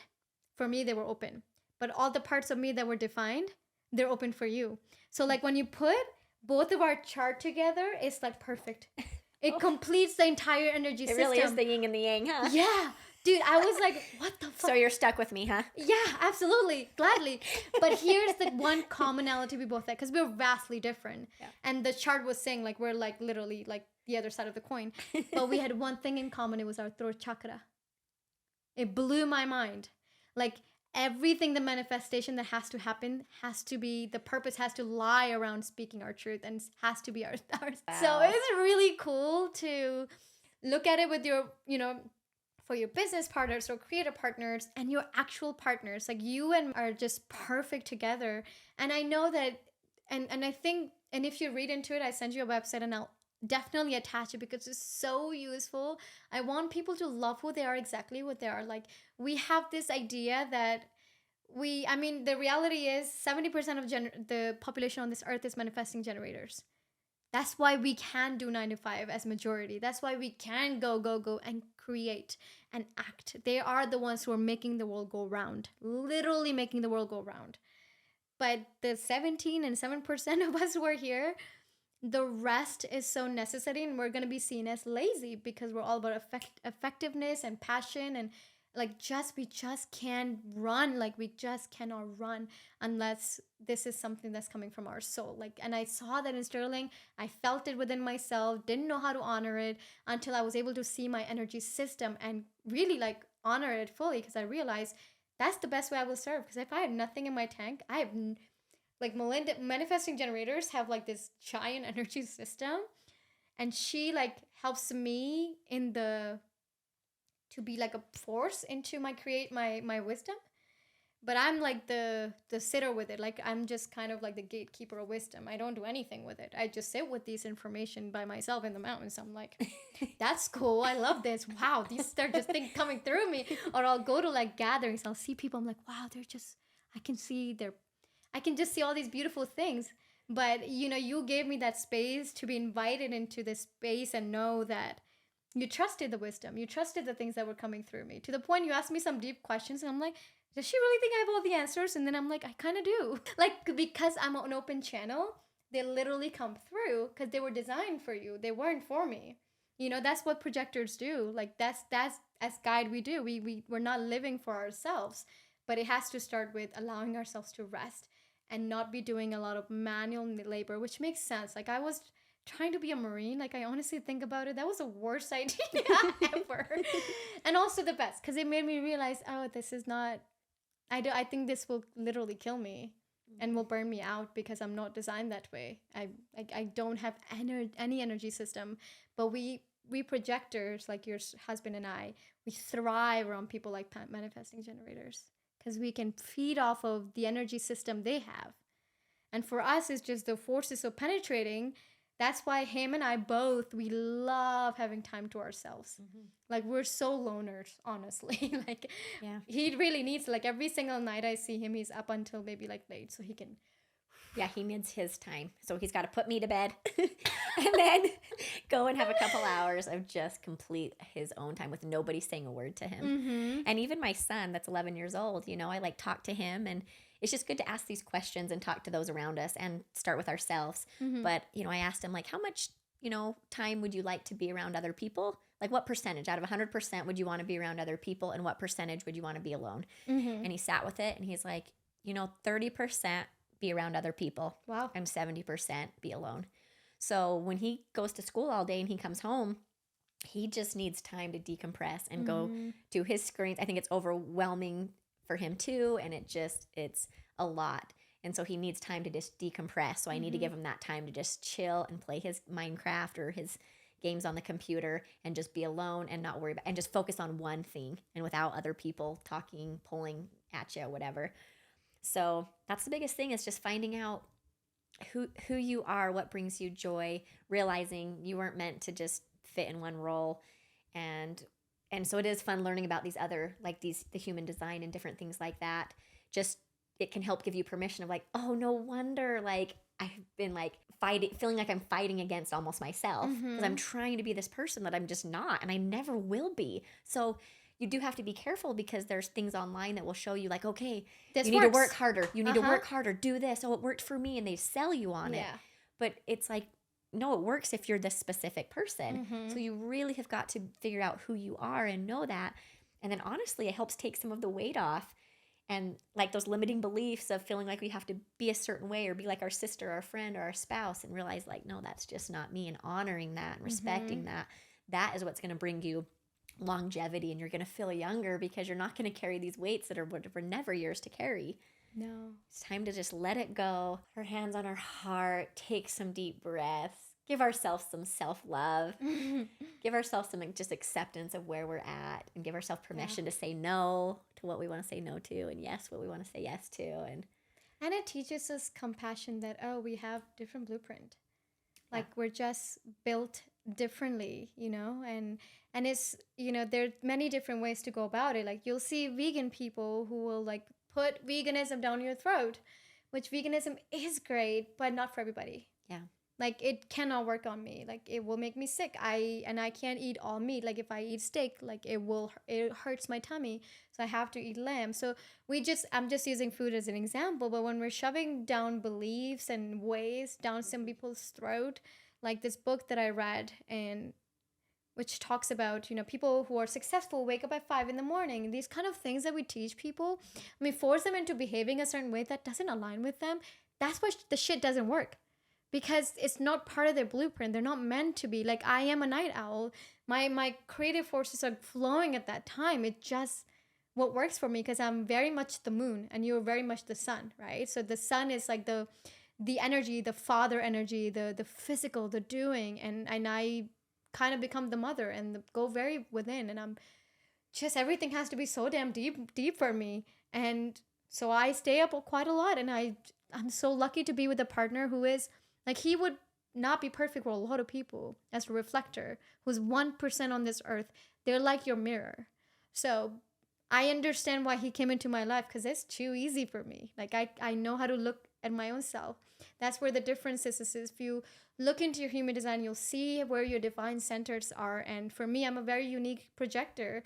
for me, they were open. But all the parts of me that were defined, they're open for you. So like when you put both of our chart together, it's like perfect. It completes the entire energy It system. really is the yin and the yang, huh? Yeah. Dude, I was like, what the fuck? So you're stuck with me, huh? Yeah, absolutely. Gladly. But here's the one commonality we both had, because we're vastly different. Yeah. And the chart was saying like we're like literally like the other side of the coin. But we had one thing in common. It was our throat chakra. It blew my mind. Like everything, the manifestation that has to happen has to be, the purpose has to lie around speaking our truth, and has to be ours. Wow. So it's really cool to look at it with your, for your business partners or creative partners and your actual partners. Like you and are just perfect together. And I know that, and I think, and if you read into it, I send you a website and I'll definitely attach it because it's so useful. I want people to love who they are, exactly what they are. Like we have this idea that the reality is 70% of the population on this earth is manifesting generators. That's why we can do 9 to 5 as majority. That's why we can go and create and act. They are the ones who are making the world go round, literally making the world go round. But the 17 and 7% of us who are here, the rest is so necessary, and we're going to be seen as lazy because we're all about effectiveness and passion, and like we just can't run. Like we just cannot run unless this is something that's coming from our soul. Like, and I saw that in Sterling. I felt it within myself, didn't know how to honor it until I was able to see my energy system and really like honor it fully, because I realized that's the best way I will serve. Because if I have nothing in my tank, I have like Melinda, manifesting generators have like this giant energy system, and she like helps me to be like a force into my wisdom. But I'm like the sitter with it. Like I'm just kind of like the gatekeeper of wisdom. I don't do anything with it. I just sit with these information by myself in the mountains. I'm like, that's cool. I love this. Wow, these are just things coming through me. Or I'll go to like gatherings. I'll see people. I'm like, wow, I can just see all these beautiful things. But you gave me that space to be invited into this space and know that you trusted the wisdom. You trusted the things that were coming through me, to the point you asked me some deep questions and I'm like, does she really think I have all the answers? And then I'm like, I kind of do. Like, because I'm an open channel, they literally come through because they were designed for you. They weren't for me. That's what projectors do. Like that's as guide we do. We're not living for ourselves, but it has to start with allowing ourselves to rest and not be doing a lot of manual labor, which makes sense. Like I was trying to be a Marine. Like I honestly think about it, that was the worst idea ever. And also the best, because it made me realize, oh, this is not, I think this will literally kill me and will burn me out because I'm not designed that way. I don't have any energy system. But we projectors, like your husband and I, we thrive around people like manifesting generators, because we can feed off of the energy system they have. And for us, it's just the force is so penetrating. That's why him and I both, we love having time to ourselves. Mm-hmm. Like we're so loners, honestly. Like he really needs, like every single night I see him, he's up until maybe like late so he can Yeah, he needs his time. So he's got to put me to bed and then go and have a couple hours of just complete his own time with nobody saying a word to him. Mm-hmm. And even my son that's 11 years old, you know, I like talk to him, and it's just good to ask these questions and talk to those around us and start with ourselves. Mm-hmm. But, you know, I asked him like, how much, you know, time would you like to be around other people? Like what percentage out of 100% would you want to be around other people, and what percentage would you want to be alone? Mm-hmm. And he sat with it and he's like, you know, 30% be around other people. Wow. And 70% be alone. So when he goes to school all day and he comes home, he just needs time to decompress and go to his screens. I think it's overwhelming for him too, and it's a lot. And so he needs time to just decompress. So I need to give him that time to just chill and play his Minecraft or his games on the computer and just be alone and not worry about, and just focus on one thing and without other people talking, pulling at you, whatever. So that's the biggest thing, is just finding out who you are, what brings you joy, realizing you weren't meant to just fit in one role. And so it is fun learning about these other, like the human design and different things like that. Just, it can help give you permission of like, oh, no wonder, like I've been like feeling like I'm fighting against almost myself, because I'm trying to be this person that I'm just not, and I never will be. So you do have to be careful, because there's things online that will show you like, okay, This you need works. to work harder. You need to work harder. Do this. Oh, it worked for me. And they sell you on it. Yeah. But it's like, no, it works if you're this specific person. So you really have got to figure out who you are and know that. And then honestly, it helps take some of the weight off, and like those limiting beliefs of feeling like we have to be a certain way or be like our sister, our friend, or our spouse, and realize like, no, that's just not me. And honoring that and respecting that is what's going to bring you longevity, and you're going to feel younger, because you're not going to carry these weights that were never yours to carry. No. It's time to just let it go. Our hands on our heart, take some deep breaths, give ourselves some self-love, give ourselves some just acceptance of where we're at, and give ourselves permission to say no to what we want to say no to, and yes, what we want to say yes to. And it teaches us compassion, that, oh, we have different blueprint. Like we're just built differently, you know, and it's, you know, there's many different ways to go about it. Like you'll see vegan people who will like put veganism down your throat, which veganism is great, but not for everybody. yeah. Like it cannot work on me. Like it will make me sick. I can't eat all meat. Like if I eat steak, like it hurts my tummy. So I have to eat lamb. So I'm just using food as an example, but when we're shoving down beliefs and ways down some people's throat, like this book that I read, and which talks about, you know, people who are successful wake up at 5 a.m. These kind of things that we teach people, I mean, force them into behaving a certain way that doesn't align with them. That's why the shit doesn't work. Because it's not part of their blueprint. They're not meant to be. Like, I am a night owl. My creative forces are flowing at that time. It just what works for me, because I'm very much the moon and you're very much the sun, right? So the sun is like the energy, the father energy, the physical, the doing, and I kind of become the mother and go very within, and I'm just, everything has to be so damn deep for me. And so I stay up quite a lot, and I'm so lucky to be with a partner who is like, he would not be perfect for a lot of people, as a reflector, who's 1% on this earth. They're like your mirror. So I understand why he came into my life, because it's too easy for me. Like I know how to look at my own self. That's where the difference is if you look into your human design, you'll see where your divine centers are. And for me, I'm a very unique projector,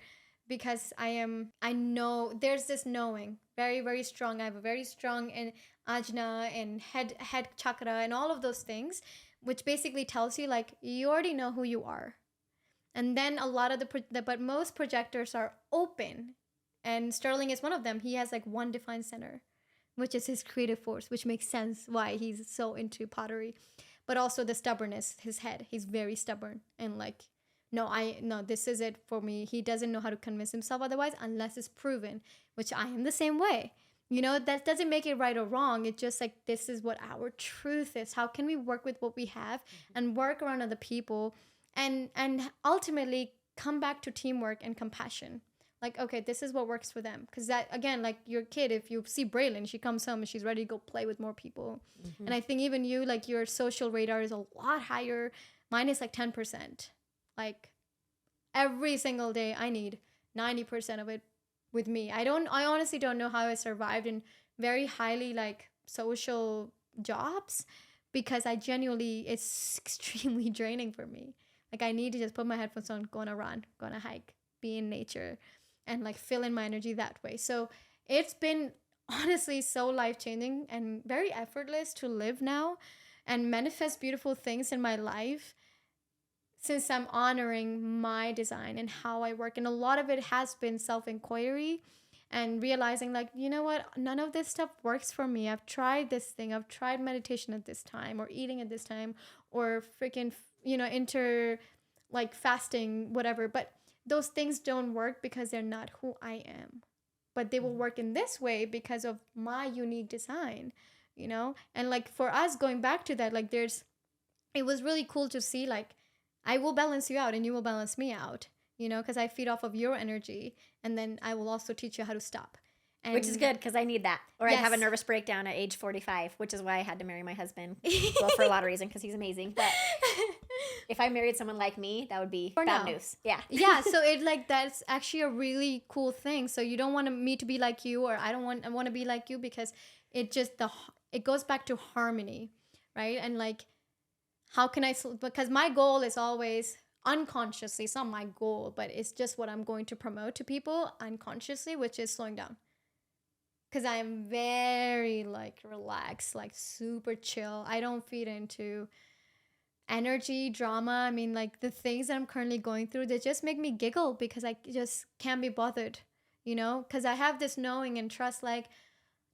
because I know there's this knowing, very, very strong. I have a very strong in ajna and head chakra and all of those things, which basically tells you like, you already know who you are. And then a lot of but most projectors are open, and Sterling is one of them. He has like one defined center, which is his creative force, which makes sense why he's so into pottery. But also the stubbornness, his head, he's very stubborn, and like, no, this is it for me. He doesn't know how to convince himself otherwise, unless it's proven, which I am the same way. You know, that doesn't make it right or wrong. It's just like, this is what our truth is. How can we work with what we have and work around other people, and ultimately come back to teamwork and compassion? Like, okay, this is what works for them. Because that, again, like your kid, if you see Braylon, she comes home and she's ready to go play with more people. And I think even you, like your social radar is a lot higher. Mine is like 10%. Like every single day I need 90% of it with me. I honestly don't know how I survived in very highly like social jobs, because I genuinely, it's extremely draining for me. Like I need to just put my headphones on, go on a run, go on a hike, be in nature, and like fill in my energy that way. So it's been honestly so life changing and very effortless to live now and manifest beautiful things in my life, since I'm honoring my design and how I work. And a lot of it has been self inquiry and realizing, like, you know what, none of this stuff works for me. I've tried this thing, I've tried meditation at this time, or eating at this time, or freaking, like fasting, whatever. But those things don't work because they're not who I am. But they will work in this way because of my unique design, And like for us, going back to that, like it was really cool to see, like, I will balance you out and you will balance me out, because I feed off of your energy, and then I will also teach you how to stop. And which is good, because I need that. Or I'd have a Yes. nervous breakdown at age 45, which is why I had to marry my husband. Well, for a lot of reasons, because he's amazing. But if I married someone like me, that would be For bad now. news. Yeah. Yeah, so it like that's actually a really cool thing. So you don't want me to be like you, or I want to be like you, because it goes back to harmony, right? And like, how can because my goal is always unconsciously, it's not my goal, but it's just what I'm going to promote to people unconsciously, which is slowing down. Because I am very like relaxed, like super chill. I don't feed into energy, drama. I mean, like the things that I'm currently going through, they just make me giggle because I just can't be bothered, Because I have this knowing and trust, like,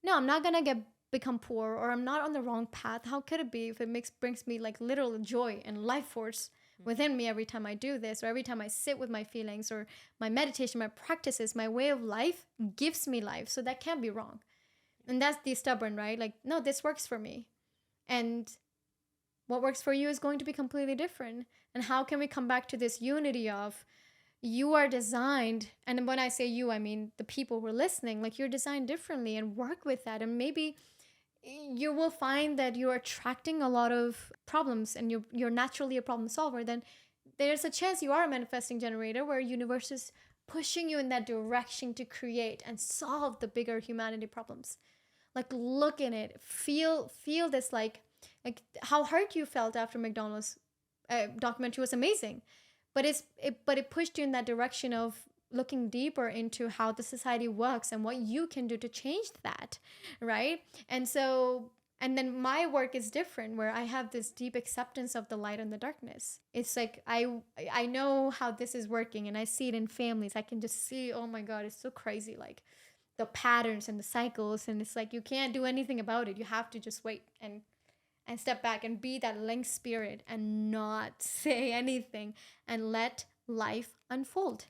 no, I'm not gonna become poor, or I'm not on the wrong path. How could it be if it brings me like literal joy and life force within me every time I do this, or every time I sit with my feelings, or my meditation, my practices, my way of life gives me life. So that can't be wrong. And that's the stubborn, right? Like, no, this works for me. And what works for you is going to be completely different. And how can we come back to this unity of, you are designed, and when I say you, I mean the people who are listening, like you're designed differently, and work with that. And maybe you will find that you're attracting a lot of problems, and you're naturally a problem solver. Then there's a chance you are a manifesting generator, where universe is pushing you in that direction to create and solve the bigger humanity problems. Like, look in it, feel this, like how hurt you felt after McDonald's documentary was amazing, but it pushed you in that direction of looking deeper into how the society works and what you can do to change that, right? And then my work is different, where I have this deep acceptance of the light and the darkness. It's like I know how this is working, and I see it in families. I can just see, oh my god, it's so crazy, like the patterns and the cycles, and it's like you can't do anything about it. You have to just wait and step back and be that linked spirit and not say anything and let life unfold.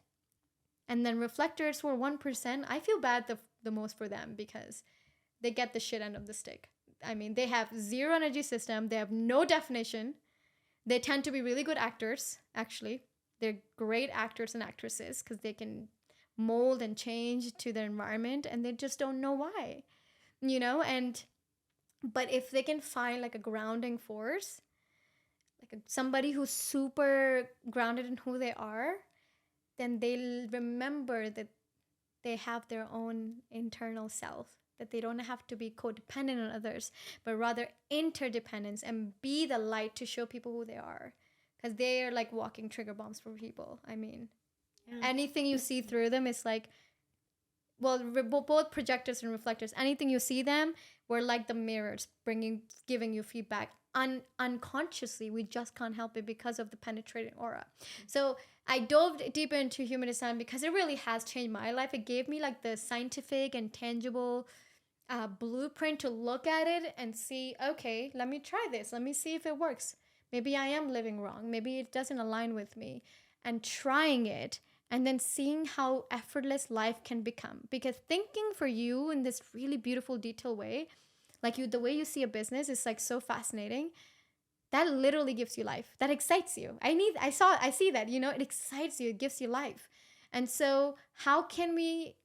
And then reflectors were 1%. I feel bad the most for them, because they get the shit end of the stick. I mean, they have zero energy system. They have no definition. They tend to be really good actors, actually. They're great actors and actresses, because they can mold and change to their environment, and they just don't know why, and but if they can find like a grounding force, like somebody who's super grounded in who they are, then they'll remember that they have their own internal self, that they don't have to be codependent on others, but rather interdependence, and be the light to show people who they are, because they are like walking trigger bombs for people. I mean, anything you see through them is like, well, both projectors and reflectors, anything you see them, we're like the mirrors giving you feedback unconsciously. We just can't help it because of the penetrating aura. So I dove deep into human design because it really has changed my life. It gave me like the scientific and tangible blueprint to look at it and see, okay, let me try this, let me see if it works. Maybe I am living wrong, maybe it doesn't align with me, and trying it, and then seeing how effortless life can become. Because thinking for you in this really beautiful, detailed way, like the way you see a business is like so fascinating. That literally gives you life. That excites you. I see that, it excites you, it gives you life. And so how can we,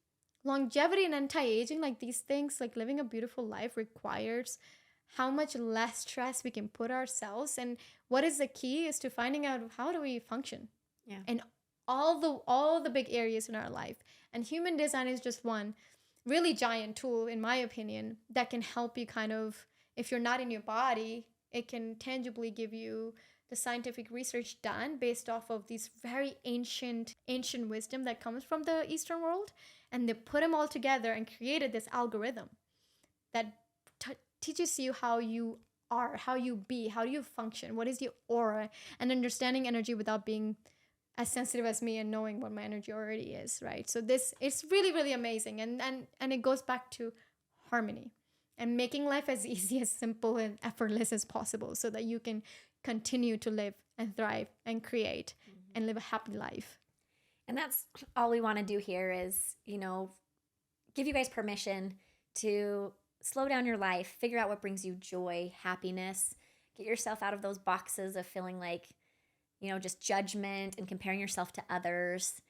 longevity and anti-aging, like these things, like living a beautiful life requires how much less stress we can put ourselves. And what is the key is to finding out how do we function. Yeah. And all the big areas in our life. And human design is just one really giant tool, in my opinion, that can help you kind of if you're not in your body, it can tangibly give you the scientific research done based off of these very ancient wisdom that comes from the Eastern world, and they put them all together and created this algorithm that teaches you how you are, how you be, how do you function, what is your aura, and understanding energy without being as sensitive as me and knowing what my energy already is, right? So this, it's really, really amazing. And it goes back to harmony and making life as easy, as simple and effortless as possible so that you can continue to live and thrive and create and live a happy life. And that's all we want to do here is, give you guys permission to slow down your life, figure out what brings you joy, happiness, get yourself out of those boxes of feeling like, just judgment and comparing yourself to others,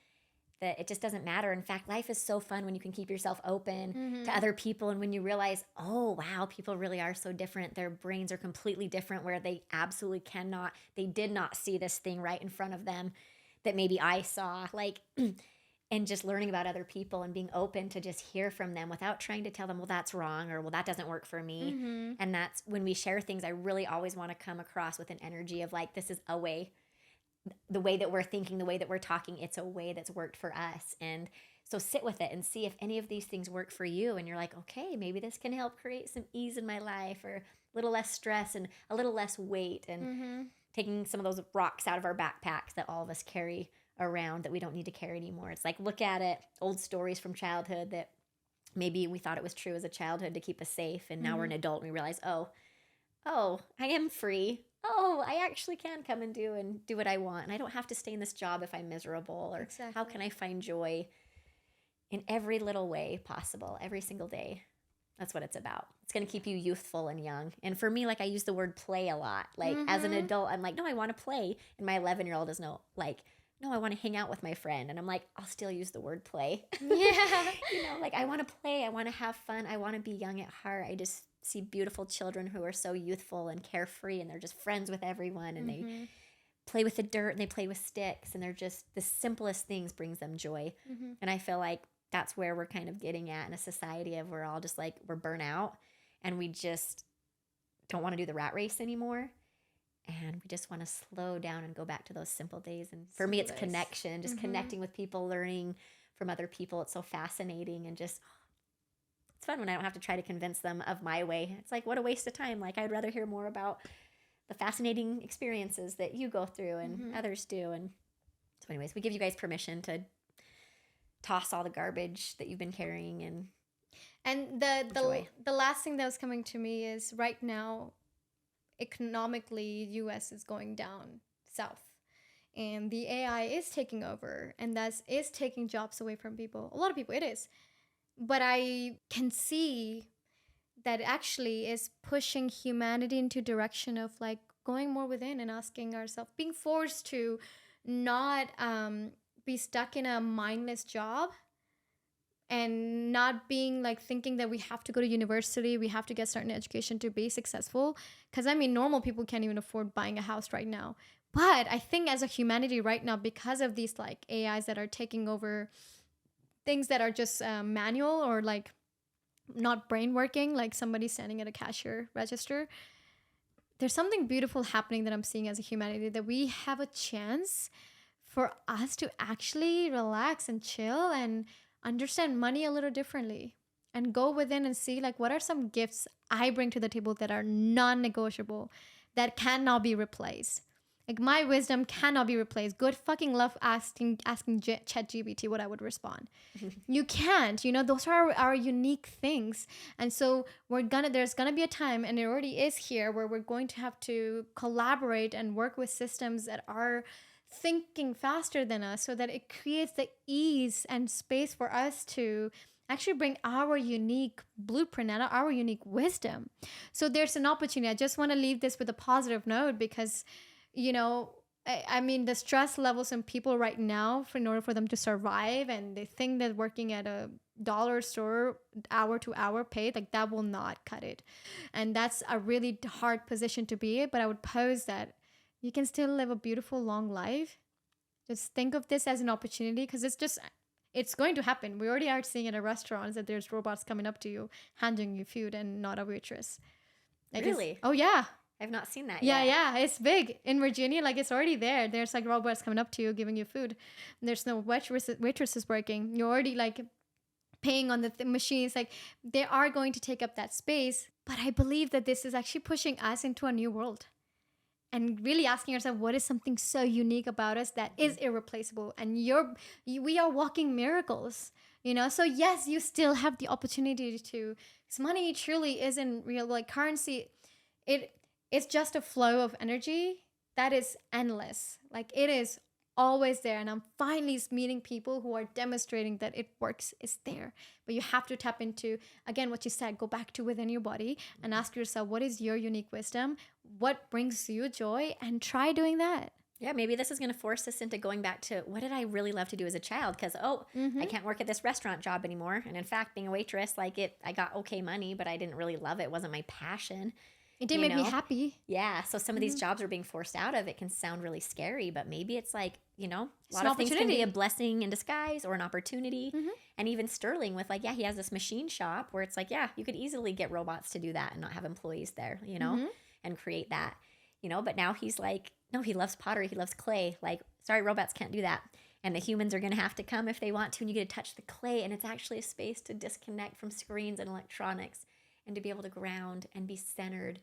that it just doesn't matter. In fact, life is so fun when you can keep yourself open to other people. And when you realize, oh, wow, people really are so different. Their brains are completely different, where they absolutely they did not see this thing right in front of them that maybe I saw, and just learning about other people and being open to just hear from them without trying to tell them, well, that's wrong, or well, that doesn't work for me. And that's when we share things, I really always want to come across with an energy of like, this is a way, the way that we're thinking, the way that we're talking, it's a way that's worked for us. And so sit with it and see if any of these things work for you. And you're like, okay, maybe this can help create some ease in my life, or a little less stress and a little less weight, and taking some of those rocks out of our backpacks that all of us carry around that we don't need to carry anymore. It's like, look at it, old stories from childhood that maybe we thought it was true as a childhood to keep us safe. And now we're an adult and we realize, oh, I am free. Oh, I actually can come and do what I want. And I don't have to stay in this job if I'm miserable. Or how can I find joy in every little way possible, every single day? That's what it's about. It's going to keep you youthful and young. And for me, I use the word play a lot. As an adult, I'm like, no, I want to play. And my 11-year-old is no, I want to hang out with my friend. And I'm like, I'll still use the word play. Yeah. I want to play. I want to have fun. I want to be young at heart. I just see beautiful children who are so youthful and carefree, and they're just friends with everyone, and they play with the dirt and they play with sticks, and they're just, the simplest things brings them joy. And I feel like that's where we're kind of getting at in a society of we're all just we're burnt out and we just don't want to do the rat race anymore. And we just want to slow down and go back to those simple days. And for me, it's connection, just connecting with people, learning from other people. It's so fascinating, and just, it's fun when I don't have to try to convince them of my way. It's like, what a waste of time. I'd rather hear more about the fascinating experiences that you go through and others do. And so anyways, we give you guys permission to toss all the garbage that you've been carrying and the last thing that was coming to me is, right now, economically, US is going down south, and the AI is taking over, and that is taking jobs away from people. A lot of people, it is. But I can see that actually is pushing humanity into direction of going more within and asking ourselves, being forced to not be stuck in a mindless job, and not being thinking that we have to go to university, we have to get certain education to be successful. Because normal people can't even afford buying a house right now. But I think as a humanity right now, because of these AIs that are taking over things that are just manual, or not brain working, like somebody standing at a cashier register, there's something beautiful happening that I'm seeing as a humanity, that we have a chance for us to actually relax and chill and understand money a little differently, and go within and see what are some gifts I bring to the table that are non-negotiable, that cannot be replaced. My wisdom cannot be replaced. Good fucking love asking ChatGPT what I would respond. You can't, those are our unique things. And so there's gonna be a time, and it already is here, where we're going to have to collaborate and work with systems that are thinking faster than us, so that it creates the ease and space for us to actually bring our unique blueprint and our unique wisdom. So there's an opportunity. I just want to leave this with a positive note, because the stress levels in people right now, in order for them to survive, and they think that working at a dollar store hour to hour paid, that will not cut it. And that's a really hard position to be in. But I would pose that you can still live a beautiful, long life. Just think of this as an opportunity, because it's going to happen. We already are seeing it at restaurants that there's robots coming up to you, handing you food, and not a waitress. Like Really? oh yeah. I've not seen that Yeah, yet. yeah, it's big in Virginia. Like it's already there. There's like robots coming up to you, giving you food. There's no waitresses working. You're already like paying on the machines. Like they are going to take up that space. But I believe that this is actually pushing us into a new world, and really asking yourself, what is something so unique about us that is irreplaceable? And we are walking miracles. So yes, you still have the opportunity to, because money truly isn't real. Like currency, it it's just a flow of energy that is endless. Like it is always there, and I'm finally meeting people who are demonstrating that it works. Is there. But you have to tap into, again, what you said, go back to within your body and ask yourself, what is your unique wisdom, what brings you joy, and try doing that. Yeah, maybe this is going to force us into going back to what did I really love to do as a child? Because, I can't work at this restaurant job anymore. And in fact, being a waitress, like I got okay money, but I didn't really love it. It wasn't my passion. It didn't make me happy. Yeah. So some of these jobs are being forced out of. It can sound really scary, but maybe it's like, a lot an of things can be opportunity. a blessing in disguise or an opportunity. And even Sterling with like, he has this machine shop where it's like, you could easily get robots to do that and not have employees there, and create that, but now he's like, no, he loves pottery. He loves clay. Like, sorry, robots can't do that. And the humans are going to have to come if they want to, and you get to touch the clay. And it's actually a space to disconnect from screens and electronics and to be able to ground and be centered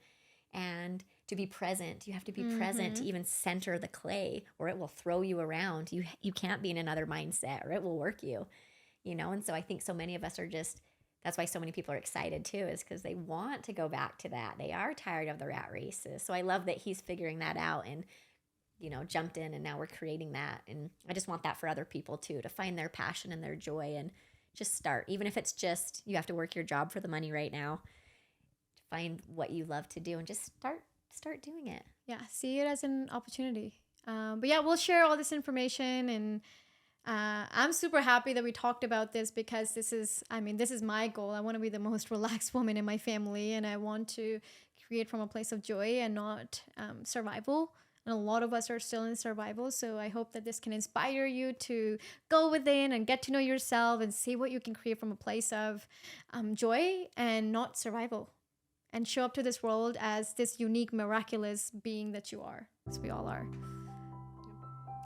and to be present. You have to be present to even center the clay, or it will throw you around. You can't be in another mindset, or it will work you, And so I think so many of us are just, that's why so many people are excited too, is because they want to go back to that. They are tired of the rat races. So I love that he's figuring that out and, jumped in, and now we're creating that. And I just want that for other people too, to find their passion and their joy and just start. Even if it's just, you have to work your job for the money right now, to find what you love to do and just start doing it. Yeah, see it as an opportunity. But yeah, we'll share all this information, and I'm super happy that we talked about this, because this is my goal. I want to be the most relaxed woman in my family, and I want to create from a place of joy and not survival. And a lot of us are still in survival. So I hope that this can inspire you to go within and get to know yourself and see what you can create from a place of joy and not survival. And show up to this world as this unique, miraculous being that you are, as we all are.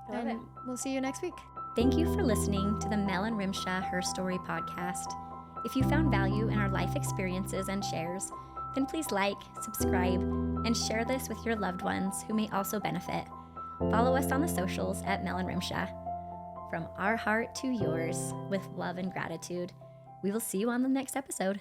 Love it. We'll see you next week. Thank you for listening to the Mel and Rimsha Her Story podcast. If you found value in our life experiences and shares, then please like, subscribe, and share this with your loved ones who may also benefit. Follow us on the socials at Mel and Rimsha. From our heart to yours, with love and gratitude. We will see you on the next episode.